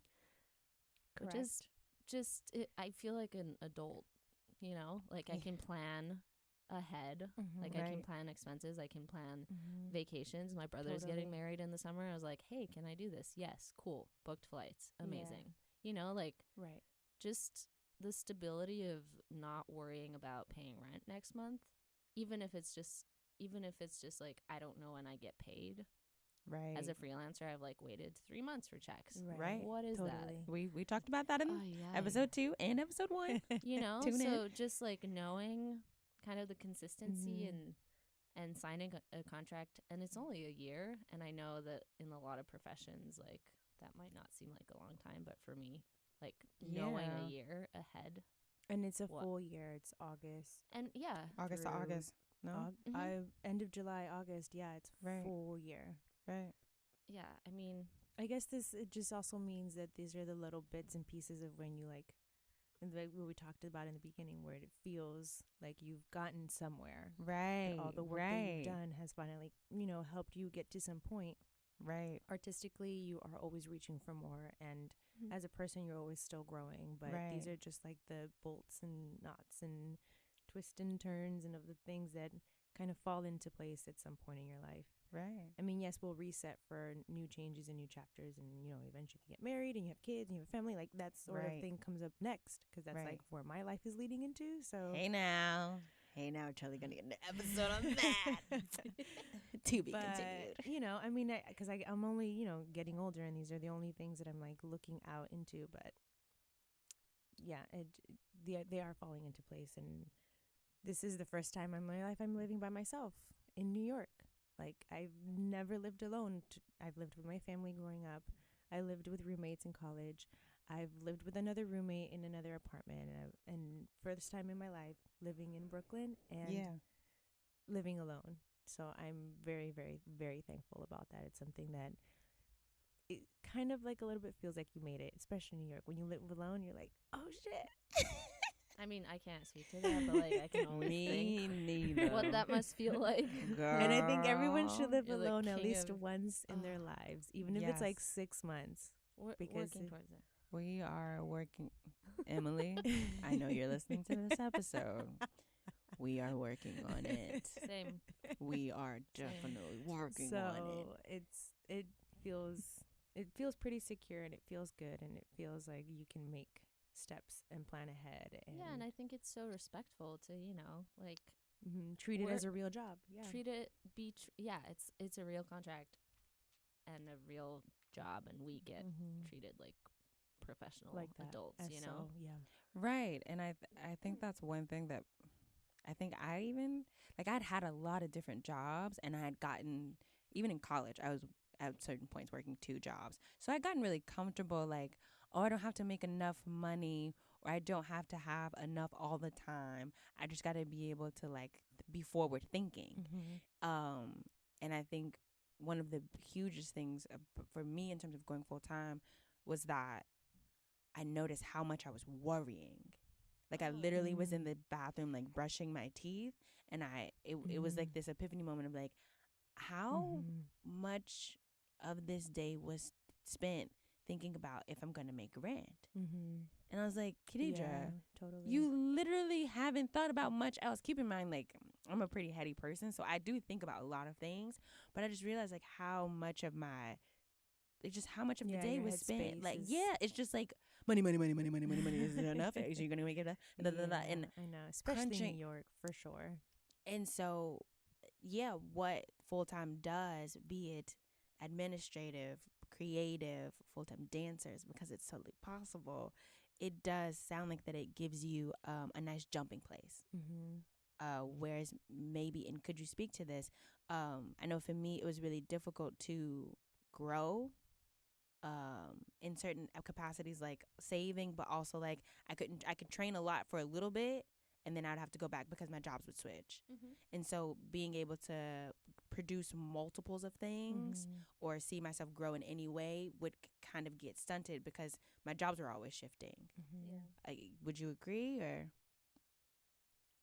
which is just I feel like an adult, you know, like I can plan ahead. Like I can Right. plan expenses. I can plan vacations. My brother's Totally. getting married in the summer. I was like, hey, can I do this? Yes. Cool. Booked flights. Amazing. You know, like Right. just the stability of not worrying about paying rent next month, even if it's just like I don't know when I get paid. Right. As a freelancer, I've like waited 3 months for checks. Right. What is Totally. We talked about that in that? episode 2 and episode 1. You know, Tune in. so just like knowing kind of the consistency and signing a contract, and it's only a year, and I know that in a lot of professions like that might not seem like a long time, but for me, like knowing Yeah. a year ahead, And it's a What? full year. It's August. and yeah, August to through August. No? end of July, August. Yeah, it's Right. full year. Right. yeah, I mean, I guess it just also means that these are the little bits and pieces of when you like, and like what we talked about in the beginning, where it feels like you've gotten somewhere. Right. All the work that you've done has finally, you know, helped you get to some point. Right. Artistically, you are always reaching for more, and as a person, you're always still growing. But these Right. are just like the bolts and knots and twists and turns and of the things that kind of fall into place at some point in your life. Right. I mean, yes, we'll reset for new changes and new chapters, and you know, eventually you get married and you have kids and you have a family. Like that sort of Right. thing comes up next, because that's Right. like where my life is leading into. So Hey now, Charlie gonna get an episode on that. To be continued. you know, I mean, because I'm only, you know, getting older, and these are the only things that I'm like looking out into. But yeah, they are falling into place, and this is the first time in my life I'm living by myself in New York. Like, I've never lived alone. I've lived with my family growing up. I lived with roommates in college. I've lived with another roommate in another apartment. And first time in my life living in Brooklyn and living alone. So I'm very, very, very thankful about that. It's something that it kind of like a little bit feels like you made it, especially in New York. When you live alone, you're like, oh, shit. I mean, I can't speak to that, but like I can only Me think neither. what that must feel like. Girl. And I think everyone should live You're the alone at king least of- once in their lives, even if it's like Yes. 6 months. We're Because working it- towards it. We are working. Emily, I know you're listening to this episode. We are working on it. Same. We are definitely working So on it. it feels pretty secure, and it feels good, and it feels like you can make steps and plan ahead. And Yeah, and I think it's so respectful to, like treat it We're- as a real job. Yeah. treat it yeah, it's a real contract and a real job, and we get treated like professional like that. adults, So, yeah. Right. And I think that's one thing that I think I even, like, I'd had a lot of different jobs, and I had gotten, even in college, I was at certain points working 2 jobs. So I'd gotten really comfortable, like, oh, I don't have to make enough money, or I don't have to have enough all the time. I just got to be able to, like, be forward thinking. And I think one of the hugest things for me in terms of going full time was that I noticed how much I was worrying. Like, I literally was in the bathroom, like, brushing my teeth, and it was like this epiphany moment of like, how much of this day was spent thinking about if I'm gonna make rent. And I was like, Khadija, Yeah, totally. you literally haven't thought about much else. Keep in mind, like, I'm a pretty heady person, so I do think about a lot of things, but I just realized, like, how much of the day your was spent. headspace Like, is- yeah, it's just like money. Is it enough? Is you gonna make it? And I know, especially in crunching- New York, for sure. and so, yeah, what full time does, be it administrative, creative, full time dancers, because it's totally possible. It does sound like that it gives you a nice jumping place. Whereas maybe, and could you speak to this? I know for me, it was really difficult to grow in certain capacities, like saving, but also like I could train a lot for a little bit, and then I'd have to go back because my jobs would switch. And so being able to produce multiples of things or see myself grow in any way would kind of get stunted because my jobs were always shifting. Would you agree? Or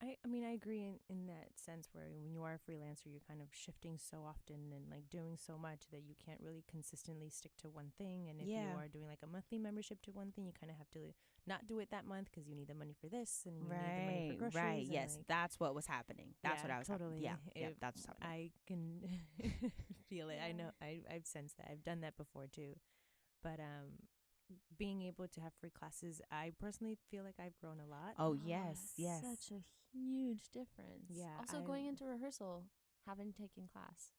I mean, I agree in that sense where when you are a freelancer, you're kind of shifting so often and like doing so much that you can't really consistently stick to one thing. And if you Yeah. are doing like a monthly membership to one thing, you kind of have to not do it that month because you need the money for this and you need the money for groceries. right. and, Yes, like, that's what was happening. That's yeah, what I was totally. Yeah, If that's what's happening. I can feel it. I know. I've sensed that. I've done that before too. But being able to have free classes, I personally feel like I've grown a lot. Oh, yes. Such a huge difference. Yeah, Also, going into rehearsal, having taken class,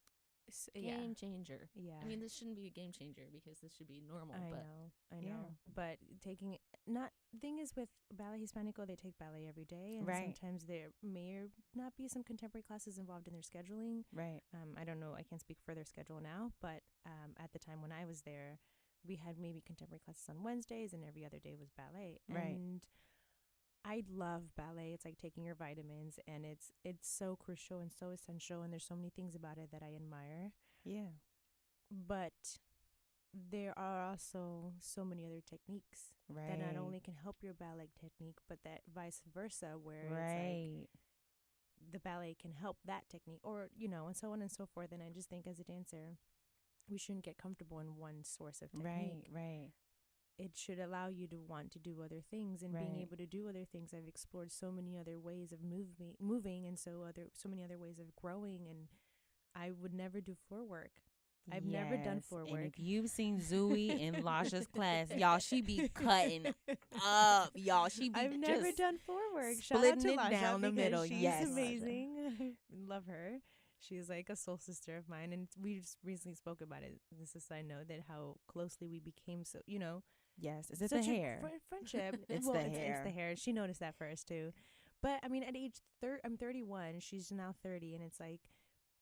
Yeah. game changer. Yeah. I mean, this shouldn't be a game changer because this should be normal. I but know. Yeah. But taking not thing is with Ballet Hispanico, they take ballet every day, and Right. sometimes there may or not be some contemporary classes involved in their scheduling. Right. I don't know. I can't speak for their schedule now, but at the time when I was there, we had maybe contemporary classes on Wednesdays, and every other day was ballet. Right. And I love ballet. It's like taking your vitamins, and it's so crucial and so essential, and there's so many things about it that I admire. Yeah. But there are also so many other techniques Right. that not only can help your ballet technique, but that vice versa, where it's Right. like the ballet can help that technique, or and so on and so forth. And I just think as a dancer, we shouldn't get comfortable in one source of technique. Right. It should allow you to want to do other things, and being Right. able to do other things. I've explored so many other ways of moving, and so many other ways of growing. And I would never do floor work. I've never done Yes, floor and work. if you've seen Zooey in Lasha's class, y'all, she be cutting up, y'all. She be I've never just done floor work. Shout out splitting to it Lasha down the because middle. She's Yes. amazing. Love her. She's like a soul sister of mine, and we just recently spoke about it. This is, I know that how closely we became. So Yes, is it the such a hair? friendship. It's Well, the It's hair. the hair. She noticed that first too, But I mean, at I'm 31. She's now 30, and it's like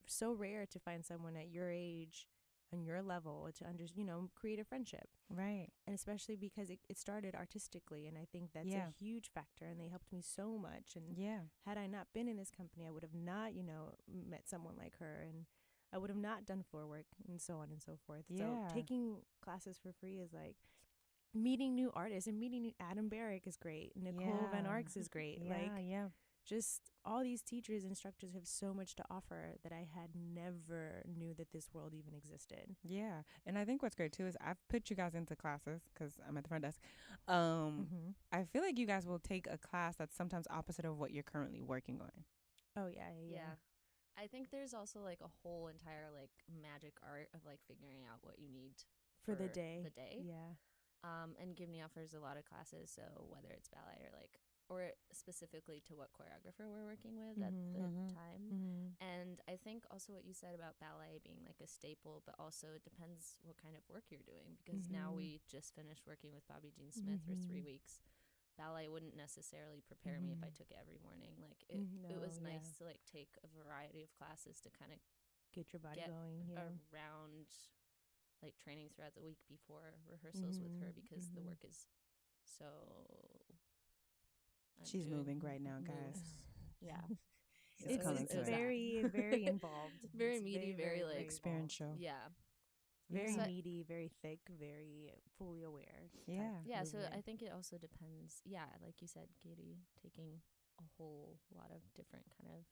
so rare to find someone at your age, on your level, to create a friendship. Right. And especially because it started artistically, and I think that's Yeah. a huge factor. And they helped me so much. And Yeah. had I not been in this company, I would have not, met someone like her, and I would have not done floor work, and so on and so forth. So Yeah. taking classes for free is like meeting new artists, and meeting Adam Barrick is great. Nicole Van Yeah. Arks is great. Yeah. Like, Yeah. just all these teachers, instructors have so much to offer that I had never knew that this world even existed. Yeah. And I think what's great too is I've put you guys into classes because I'm at the front desk. Mm-hmm. I feel like you guys will take a class that's sometimes opposite of what you're currently working on. Oh yeah. I think there's also like a whole entire like magic art of like figuring out what you need For the day. Yeah. And Gibney offers a lot of classes, so whether it's ballet or specifically to what choreographer we're working with at the time. Mm-hmm. And I think also what you said about ballet being like a staple, but also it depends what kind of work you're doing, because now we just finished working with Bobby Jean Smith for 3 weeks. Ballet wouldn't necessarily prepare me if I took it every morning. Like it was nice to like take a variety of classes to kind of Get your body get going. Yeah. around like training throughout the week before rehearsals with her, because the work is so She's moving right now, guys. Yeah. It's coming It's to it. very, very involved. Very It's meaty, very like Experiential. Yeah. Very So- meaty, very thick, very fully aware. Yeah. Yeah, so movement. I think it also depends. Yeah, like you said, Katie, taking a whole lot of different kind of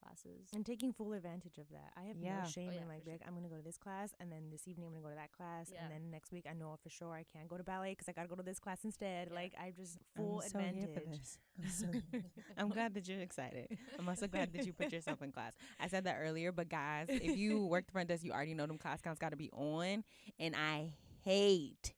classes. And taking full advantage of that. I have Yeah. no shame Oh, yeah, in like, for being like, I'm going to go to this class, and then this evening I'm going to go to that class, Yeah. and then next week I know for sure I can't go to ballet because I got to go to this class instead. Yeah. Like, I just full I'm so advantage. here for this. I'm glad that you're excited. I'm also glad that you put yourself in class. I said that earlier, but guys, if you work the front desk, you already know them class counts got to be on. And I hate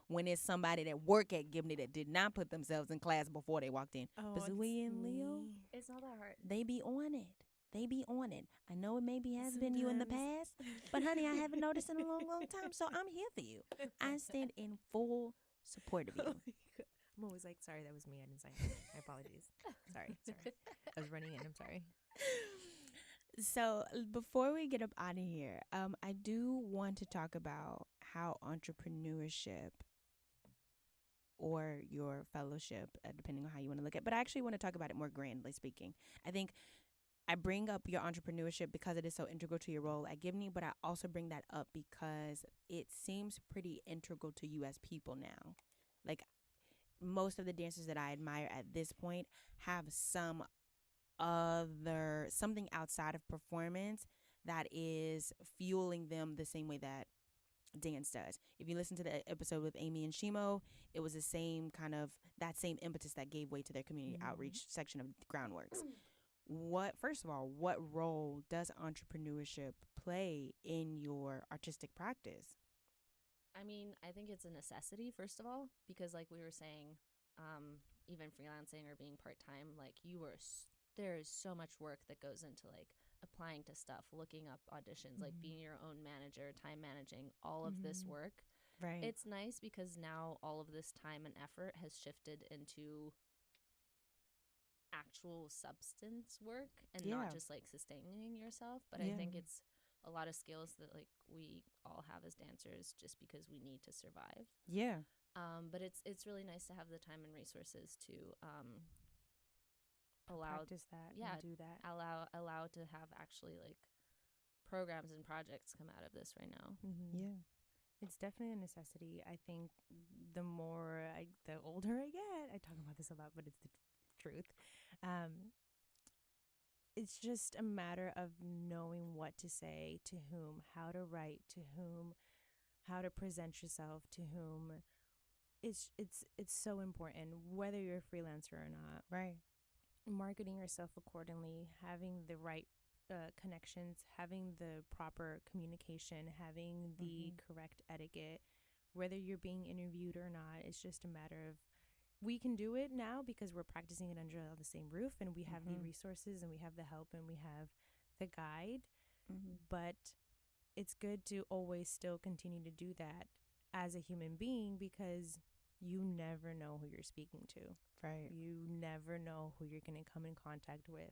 when it's somebody that work at Gibney that did not put themselves in class before they walked in. Oh, But Zoe and Leo, It's not that hard. they be on it. They be on it. I know it maybe has been you in the past, but honey, I haven't noticed in a long, long time. So I'm here for you. I stand in full support of you. Oh my God. I'm always like, sorry, that was me. I didn't sign it. My apologies. Sorry. I was running in. I'm sorry. So before we get up out of here, I do want to talk about how entrepreneurship or your fellowship, depending on how you want to look at it, but I actually want to talk about it more grandly speaking. I think I bring up your entrepreneurship because it is so integral to your role at Gibney, but I also bring that up because it seems pretty integral to you as people now. Like, most of the dancers that I admire at this point have something outside of performance that is fueling them the same way that dance does. If you listen to the episode with Amy and Shimo, it was that same impetus that gave way to their community outreach section of Groundworks. First of all, what role does entrepreneurship play in your artistic practice? I mean, I think it's a necessity, first of all, because like we were saying, even freelancing or being part-time, like there is so much work that goes into like applying to stuff, looking up auditions, like being your own manager, time managing, all of this work. Right. It's nice because now all of this time and effort has shifted into actual substance work and not just like sustaining yourself. But I think it's a lot of skills that like we all have as dancers just because we need to survive. Yeah. But it's really nice to have the time and resources to allow Practice that. And do that. allow to have actually like programs and projects come out of this right now. Yeah. It's definitely a necessity. I think the older I get, I talk about this a lot, but it's the truth. It's just a matter of knowing what to say to whom, how to write to whom, how to present yourself to whom. It's so important, whether you're a freelancer or not. Right. Marketing yourself accordingly, having the right connections, having the proper communication, having the correct etiquette, whether you're being interviewed or not. It's just a matter of, we can do it now because we're practicing it under the same roof, and we have the resources, and we have the help, and we have the guide. But it's good to always still continue to do that as a human being, because you never know who you're speaking to. Right. You never know who you're going to come in contact with,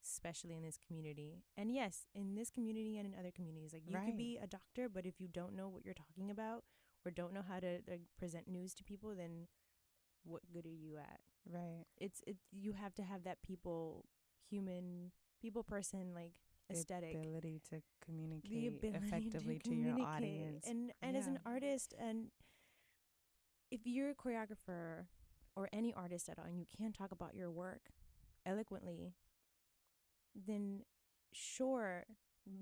especially in this community. And yes, in this community and in other communities, like you could be a doctor, but if you don't know what you're talking about or don't know how to like present news to people, then what good are you at? Right. You have to have that people person like aesthetic, The ability to the communicate ability effectively to to your communicate. audience. And as an artist, and if you're a choreographer or any artist at all and you can't talk about your work eloquently, then sure,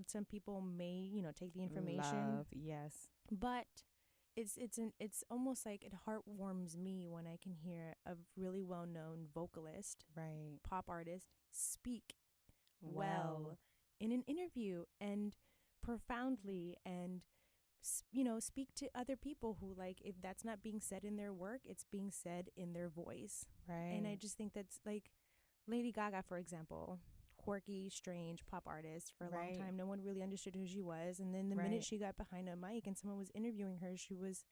some people may, take the information. Love, yes. But it's almost like it heartwarms me when I can hear a really well-known vocalist, Right. pop artist, speak well in an interview and profoundly, and speak to other people who, like, if that's not being said in their work, it's being said in their voice. Right. And I just think that's like Lady Gaga, for example, quirky, strange pop artist for a long time. No one really understood who she was. And then the minute she got behind a mic and someone was interviewing her, she was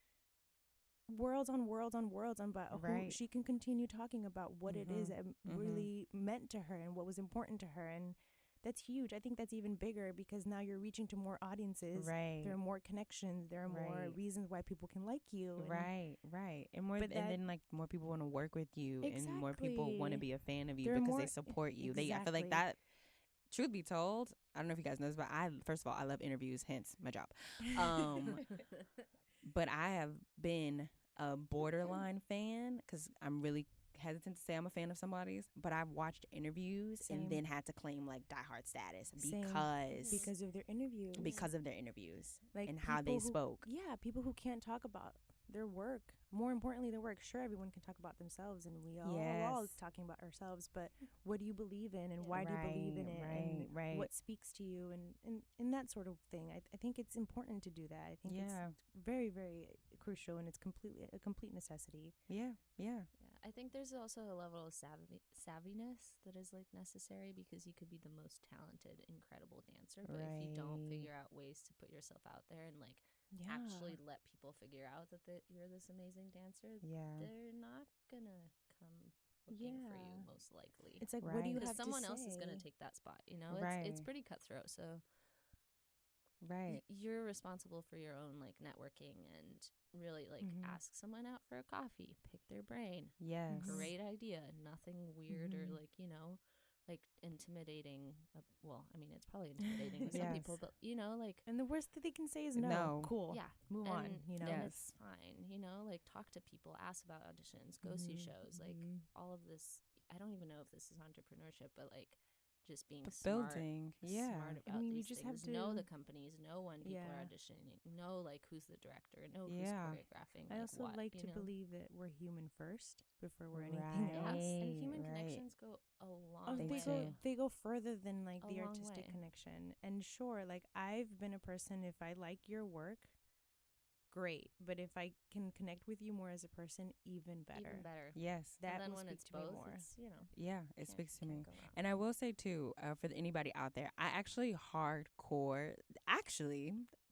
worlds on worlds on worlds on about who she can continue talking about what it is that really meant to her and what was important to her. And that's huge. I think that's even bigger because now you're reaching to more audiences. Right. There are more connections. There are more reasons why people can like you. And and then like more people want to work with you, and more people want to be a fan of you because they support you. I feel like that. Truth be told, I don't know if you guys know this, but first of all, I love interviews, hence my job. But I have been a borderline fan because I'm really hesitant to say I'm a fan of somebody's, but I've watched interviews and then had to claim like diehard status because of their interviews. Because of their interviews, like, and how they who spoke. Yeah, people who can't talk about their work. More importantly, their work. Sure, everyone can talk about themselves, and we all talking about ourselves. But what do you believe in, and why do you believe in it, and what speaks to you, and that sort of thing. I think it's important to do that. I think it's very, very crucial, and it's a complete necessity. Yeah. I think there's also a level of savviness that is like necessary because you could be the most talented, incredible dancer, but if you don't figure out ways to put yourself out there and like actually let people figure out that you're this amazing dancer, they're not gonna come looking for you most likely. It's like, what do you have to say? Because someone else is gonna take that spot. It's pretty cutthroat. So you're responsible for your own like networking and really like ask someone out for a coffee, pick their brain. Yes. Great idea. Nothing weird or like like intimidating. Well, I mean, it's probably intimidating to some people, but like. And the worst that they can say is no. Cool. Yeah. Move on. And it's fine. Like talk to people, ask about auditions, go see shows, like all of this. I don't even know if this is entrepreneurship, but like just being smart about these just things. have to know the companies, know when people are auditioning, know like who's the director, know who's choreographing. I also like to believe that we're human first before we're anything else. And human connections go a long way. They go further than like the artistic connection. And sure, like I've been a person, if I like your work, great, but if I can connect with you more as a person, even better. Yes, that and then will when speak it's to both, me more. It's, it speaks to me. And I will say too, for anybody out there, I actually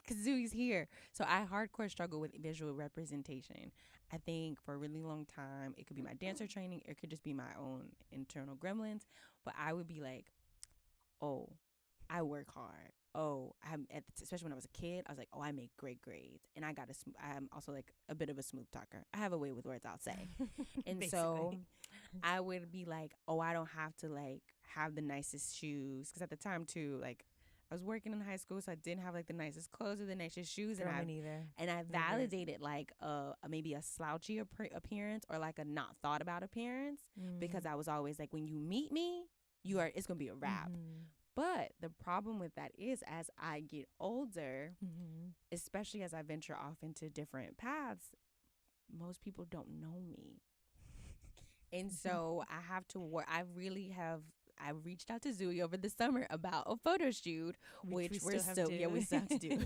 because Zooey's here, so I hardcore struggle with visual representation. I think for a really long time, it could be my dancer training, it could just be my own internal gremlins, but I would be like, oh, I work hard. Oh, especially when I was a kid, I was like, oh, I make great grades. And I'm also like a bit of a smooth talker. I have a way with words, I'll say. And so I would be like, oh, I don't have to like have the nicest shoes. Because at the time too, like I was working in high school, so I didn't have like the nicest clothes or the nicest shoes. And I validated like maybe a slouchy appearance or like a not thought about appearance because I was always like, when you meet me, it's going to be a wrap. But the problem with that is as I get older, especially as I venture off into different paths, most people don't know me. And so I have to work. I reached out to Zooey over the summer about a photo shoot, which we still have to do.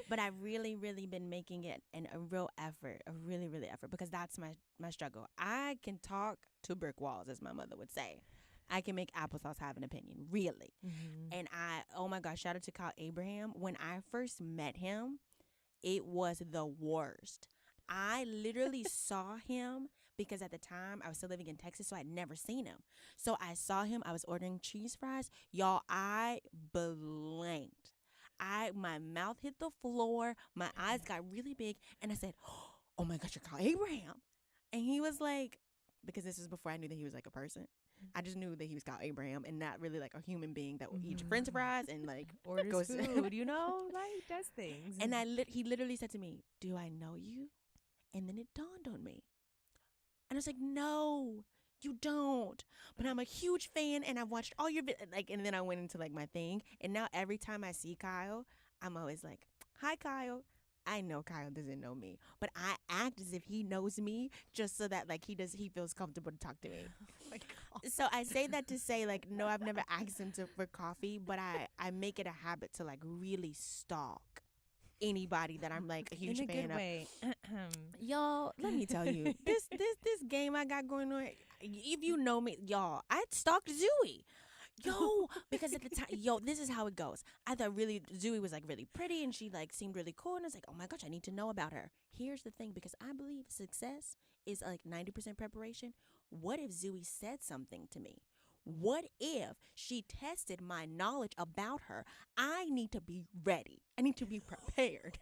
But I've really, really been making it a real effort, because that's my struggle. I can talk to brick walls, as my mother would say. I can make applesauce have an opinion, really. And oh my gosh, shout out to Kyle Abraham. When I first met him, it was the worst. I literally saw him because at the time I was still living in Texas, so I'd never seen him. So I saw him. I was ordering cheese fries. Y'all, I blanked. My mouth hit the floor. My eyes got really big, and I said, "Oh my gosh, you're Kyle Abraham!" And he was like, because this is before I knew that he was like a person. I just knew that he was Kyle Abraham and not really like a human being that would eat French fries and like Orders goes food, you know, like does things. And he literally said to me, "Do I know you?" And then it dawned on me. And I was like, "No, you don't. But I'm a huge fan and I've watched all your like." And then I went into like my thing. And now every time I see Kyle, I'm always like, "Hi, Kyle." I know Kyle doesn't know me, but I act as if he knows me just so that like he feels comfortable to talk to me. Oh my God. So I say that to say like, no, I've never asked him for coffee, but I make it a habit to like really stalk anybody that I'm like a huge in a fan good of. way. Y'all, let me tell you, this game I got going on. If you know me, y'all, I stalked Zooey. Yo, because at the time, this is how it goes. I thought really Zooey was like really pretty and she like seemed really cool. And I was like, oh my gosh, I need to know about her. Here's the thing, because I believe success is like 90% preparation. What if Zooey said something to me? What if she tested my knowledge about her? I need to be ready. I need to be prepared.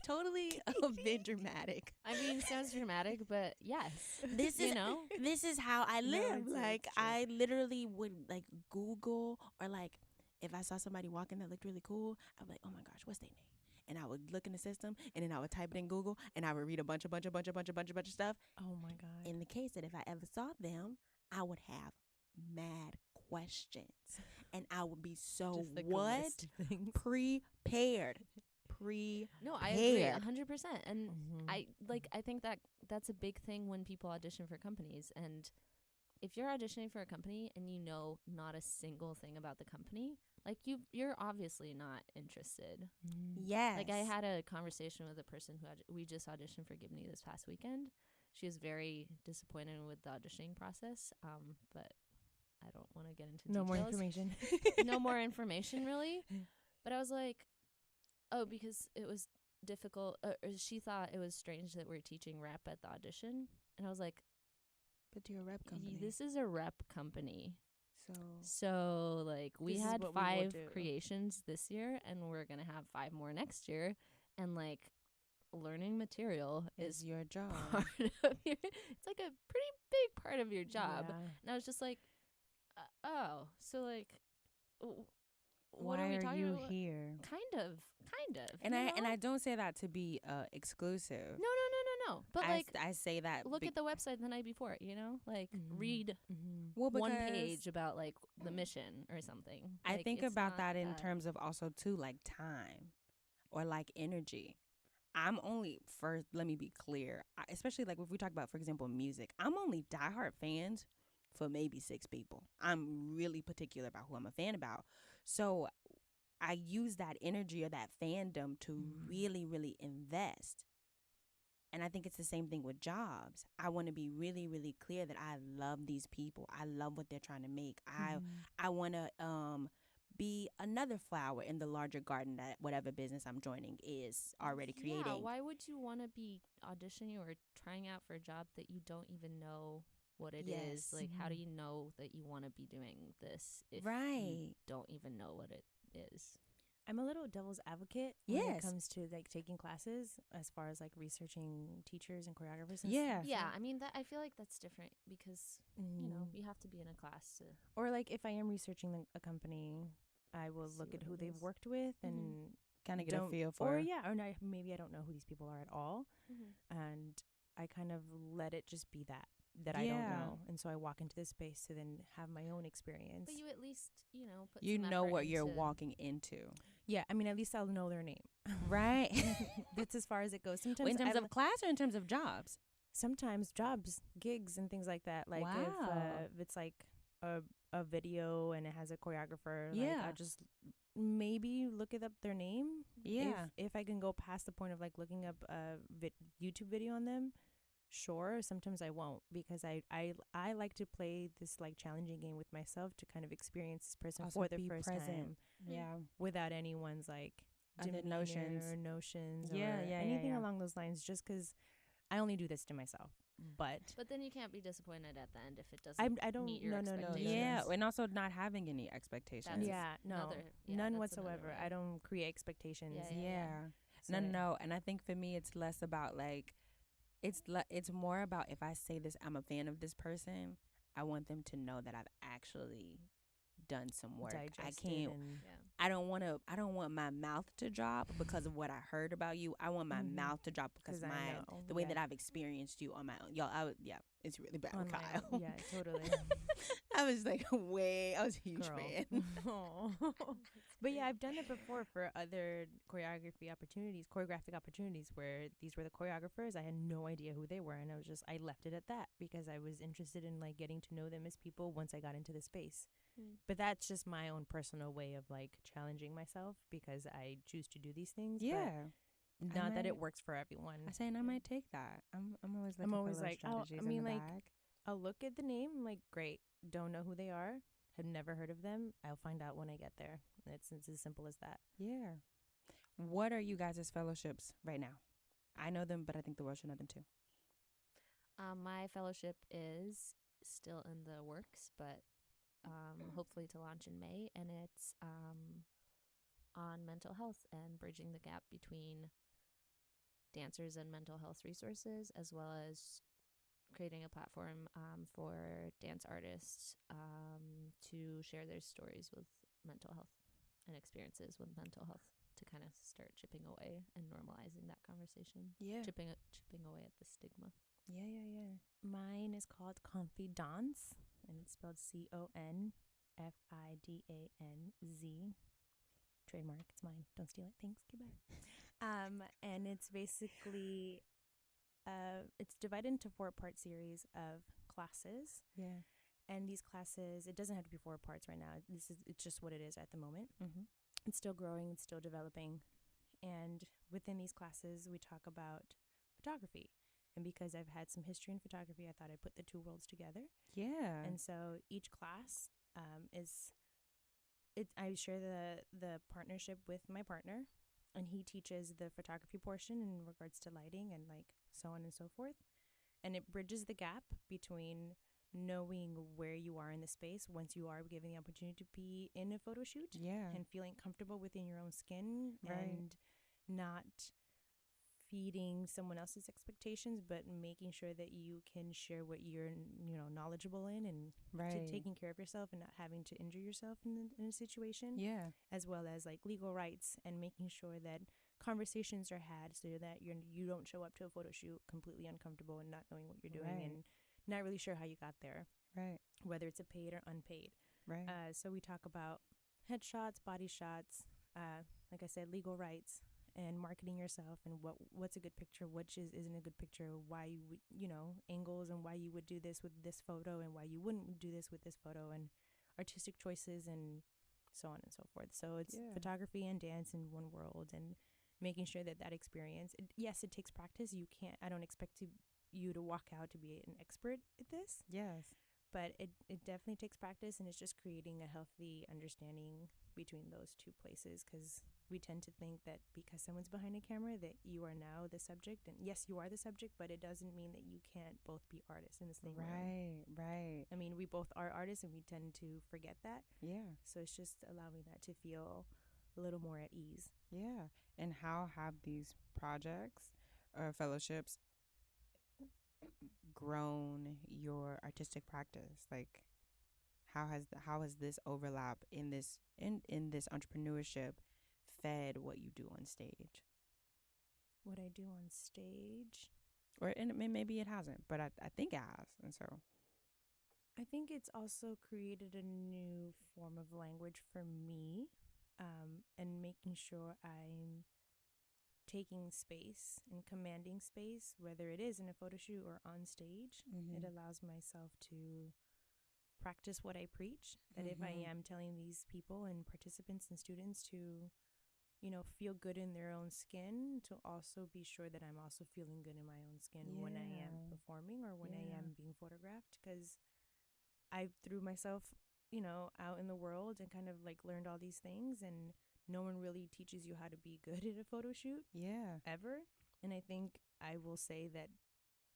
Totally a bit dramatic. I mean, sounds dramatic, but yes. This is know? this is how I live. it's Like true. I literally would like Google, or like if I saw somebody walking that looked really cool, I'd be like, oh my gosh, what's their name? And I would look in the system, and then I would type it in Google, and I would read a bunch of stuff. Oh my God. In the case that if I ever saw them, I would have mad questions, and I would be so Just like a list of things. prepared. No, I agree Prepared. 100%. And Mhm. I think that that's a big thing when people audition for companies. And if you're auditioning for a company and you know not a single thing about the company, like you're obviously not interested. Yes. Like I had a conversation with a person who we just auditioned for Gibney this past weekend. She was very disappointed with the auditioning process, but I don't want to get into No details. more information. No more information, really. But I was like, oh, because it was difficult. Or she thought it was strange that we're teaching rap at the audition. And I was like, but you're a rep company. this is a rep company. So So, like, we This is had what we will 5 do. creations this year, and we're going to have 5 more next year. And, like, learning material is is your job. part of your, it's like a pretty big part of your job. Yeah. And I was just like, oh, so, like, what Why are we are talking you about? here? Kind of. And you I know? don't say that to be exclusive. No. But I, like, I say that look at the website the night before. Like read well, one because page about like the mission or something. I Like, think it's about not that in terms of also too like time or like energy. I'm only first. Let me be clear, especially like if we talk about, for example, music. I'm only diehard fans for maybe 6 people. I'm really particular about who I'm a fan about. So I use that energy or that fandom to really, really invest. And I think it's the same thing with jobs. I want to be really, really clear that I love these people. I love what they're trying to make. I want to be another flower in the larger garden that whatever business I'm joining is already creating. Yeah, why would you want to be auditioning or trying out for a job that you don't even know what it is? Yes. Like, how do you know that you want to be doing this if you Right. don't even know what it is? I'm a little devil's advocate when it Yes. comes to like taking classes as far as like researching teachers and choreographers and Yeah. stuff. Yeah, I mean, that I feel like that's different because, you know, Mhm. you have to be in a class to Or like if I am researching a company, I will See look at what who it they've is. worked with and Kind of get a don't- feel for or yeah, or no, maybe I don't know who these people are at all, and I kind of let it just be that I don't Yeah. know, and so I walk into this space to then have my own experience. But you at least, you know, put you some know effort what you're into- walking into. Yeah, I mean, at least I'll know their name. Right. That's as far as it goes. Sometimes in terms I of class or in terms of jobs? sometimes jobs, gigs, and things like that. Like Wow. if it's like a video and it has a choreographer, like Yeah. I just maybe look it up their name. Yeah. If I can go past the point of like looking up a YouTube video on them, sure. Sometimes I won't because I like to play this like challenging game with myself to kind of experience this person Also for the be first present. time Yeah. without anyone's like Other demeanor notions. or notions Yeah, or yeah, anything yeah. along those lines, just because I only do this to myself. But But then you can't be disappointed at the end if it doesn't I don't meet your no. expectations. Yeah, and also not having any expectations. That's Yeah, no, another- yeah, none that's another whatsoever. way. I don't create expectations. Yeah, Yeah. So No. And I think for me, it's less about like, it's more about if I say this, I'm a fan of this person, I want them to know that I've actually done some work. I digested can't. and Yeah. I don't want my mouth to drop because of what I heard about you. I want my Mhm. mouth to drop because 'cause I know, the way yeah. that I've experienced you on my own. Y'all, it's really bad on with my Kyle. own. Yeah, totally. I was like, I was a huge Girl. fan. Aw. But yeah, I've done it before for other choreographic opportunities where these were the choreographers. I had no idea who they were, and I left it at that because I was interested in like getting to know them as people once I got into the space. But that's just my own personal way of like challenging myself because I choose to do these things. Yeah. But not that it might- works for everyone. I saying I might take that. I'm always looking I'm for always little like, oh, strategies I mean, in the like, bag. I'll look at the name, I'm like, great, don't know who they are, have never heard of them. I'll find out when I get there. It's as simple as that. Yeah. What are you guys' fellowships right now? I know them, but I think the world should know them too. My fellowship is still in the works, but hopefully to launch in May, and it's on mental health and bridging the gap between dancers and mental health resources, as well as creating a platform for dance artists to share their stories with mental health and experiences with mental health to kind of start chipping away and normalizing that conversation, Yeah. chipping away at the stigma. Yeah. Mine is called Confidence, and it's spelled CONFIDANZ. Trademark, it's mine. Don't steal it. Thanks. Goodbye. And it's basically it's divided into 4-part series of classes. Yeah. And these classes, it doesn't have to be 4 parts right now. It's just what it is at the moment. Mm-hmm. It's still growing, it's still developing. And within these classes, we talk about photography. And because I've had some history in photography, I thought I'd put the two worlds together. Yeah. And so each class I share the partnership with my partner, and he teaches the photography portion in regards to lighting and like so on and so forth. And it bridges the gap between knowing where you are in the space once you are given the opportunity to be in a photo shoot, Yeah. and feeling comfortable within your own skin, Right. and not feeding someone else's expectations, but making sure that you can share what you're knowledgeable in, and Right. taking care of yourself and not having to injure yourself in a situation, Yeah. as well as like legal rights, and making sure that conversations are had so that you don't show up to a photo shoot completely uncomfortable and not knowing what you're doing, Right. and not really sure how you got there, Right. whether it's a paid or unpaid. Right. So we talk about headshots, body shots, like I said, legal rights, and marketing yourself, and what's a good picture, which isn't a good picture, why you would, angles, and why you would do this with this photo and why you wouldn't do this with this photo, and artistic choices, and so on and so forth. So it's Yeah. photography and dance in one world, and making sure that experience, yes, it takes practice. I don't expect you to walk out to be an expert at this, Yes. but it definitely takes practice, and it's just creating a healthy understanding between those two places, because we tend to think that because someone's behind a camera that you are now the subject, and yes, you are the subject, but it doesn't mean that you can't both be artists in the same room. Right. I mean, we both are artists, and we tend to forget that. Yeah. So it's just allowing that to feel a little more at ease. Yeah. And how have these projects or fellowships grown your artistic practice? Like, how has this overlap in this entrepreneurship fed what you do on stage? What I do on stage, Or maybe it hasn't, but I think it has. And so I think it's also created a new form of language for me, and making sure I'm taking space and commanding space, whether it is in a photo shoot or on stage. It allows myself to practice what I preach, that if I am telling these people and participants and students to feel good in their own skin, to also be sure that I'm also feeling good in my own skin when I am performing or when I am being photographed, because I threw myself, out in the world and kind of like learned all these things, and no one really teaches you how to be good at a photo shoot yeah. ever. And I think I will say that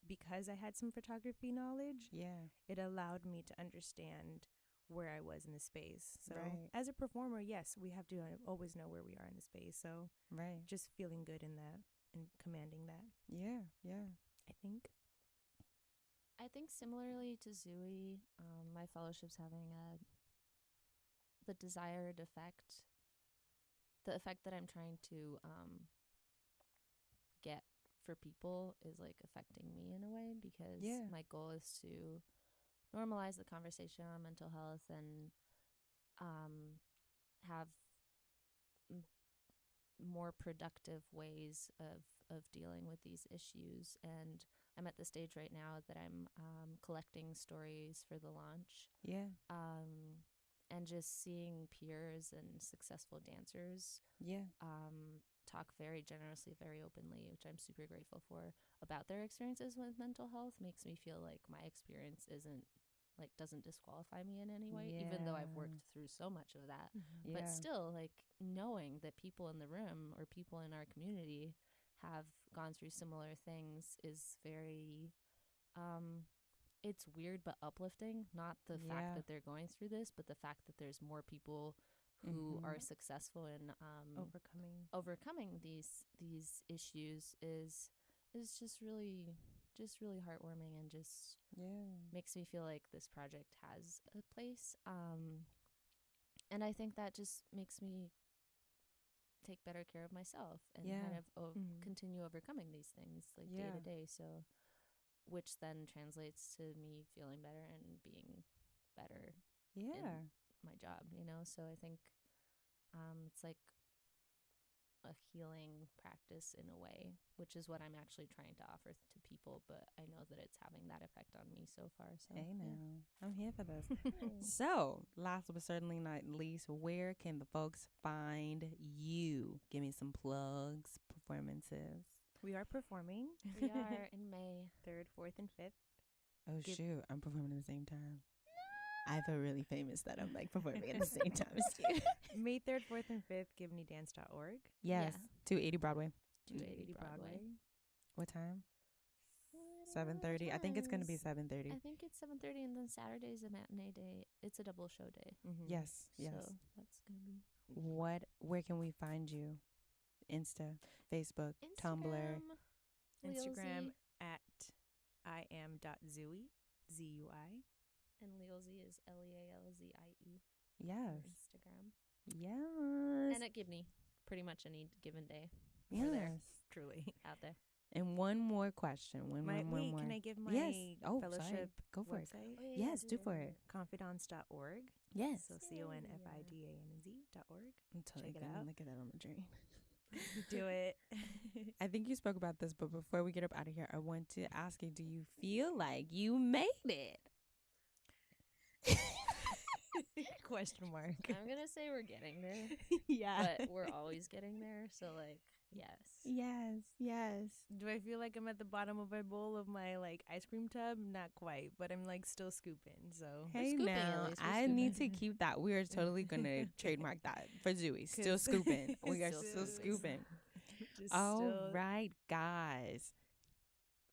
because I had some photography knowledge, Yeah. it allowed me to understand where I was in the space. So Right. as a performer, yes, we have to always know where we are in the space. So Right. just feeling good in that and commanding that, Yeah. Yeah. I think. I think similarly to Zooey, my fellowship's having the desired effect, the effect that I'm trying to get for people is like affecting me in a way, because Yeah. my goal is to normalize the conversation on mental health and have more productive ways of dealing with these issues. And I'm at the stage right now that I'm collecting stories for the launch, Yeah. and just seeing peers and successful dancers Yeah. talk very generously, very openly, which I'm super grateful for, about their experiences with mental health makes me feel like my experience doesn't disqualify me in any way, even though I've worked through so much of that. Mm-hmm. But Yeah. still, like, knowing that people in the room or people in our community have gone through similar things is very it's weird but uplifting. Not the fact Yeah. that they're going through this, but the fact that there's more people who Mhm. are successful in overcoming these issues is just really heartwarming, and just Yeah. makes me feel like this project has a place. And I think that just makes me take better care of myself and Yeah. kind of Mhm. continue overcoming these things like day Yeah. to day. So, which then translates to me feeling better and being better Yeah. in my job, you know? So I think it's like a healing practice in a way, which is what I'm actually trying to offer to people. But I know that it's having that effect on me so far. So, Hey yeah. now, I'm here for this. So, last but certainly not least, where can the folks find you? Give me some plugs, performances. We are performing. We are in May. 3rd, 4th, and 5th. Oh Give- shoot, I'm performing at the same time. I feel really famous that I'm like performing at the same time as you. May 3rd, 4th, and 5th, gibneydance.org. Yes, Yeah. 280 Broadway. 280 Broadway. What time? I don't know 7:30. I think it's gonna be times. 7:30. I think it's 7:30, and then Saturday's a matinee day. It's a double show day. Mm-hmm. Yes, yes. So that's gonna be Where can we find you? Insta, Facebook, Tumblr. Instagram at iam.zui, ZUI. And Leal Z is LEALZIE on Yes. Instagram. Yes. And at Gibney, pretty much any given day. We're there. Yes. Truly. Out there. And one more question. One more. Can I give my Yes. Oh, fellowship sorry. Go for it. website? Oh, yeah, Yes, do for it. Confidence.org. Yes. So CONFIDANZ.org. I'm totally check it gonna out. look at that on the train. Do it. I think you spoke about this, but before we get up out of here, I want to ask you, do you feel like you made it? Question mark. I'm going to say we're getting there, Yeah. but we're always getting there. So, like, yes. Yes, yes. Do I feel like I'm at the bottom of my bowl of my like ice cream tub? Not quite, but I'm like still scooping. So Hey scooping, at now, least we're I need to scooping. keep that. We are totally gonna trademark that for Zooey. Still scooping. We are still scooping. Just All still- right, guys.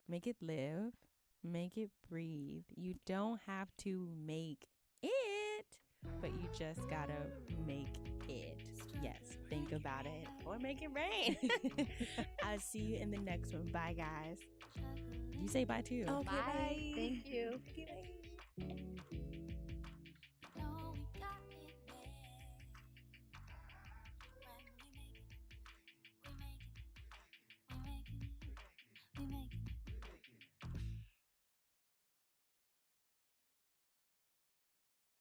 Make it live. Make it breathe. You don't have to make it, but you just gotta make it. Yes, think about it or make it rain. I'll see you in the next one. Bye, guys. You say bye too. Okay, Bye. bye. Thank you.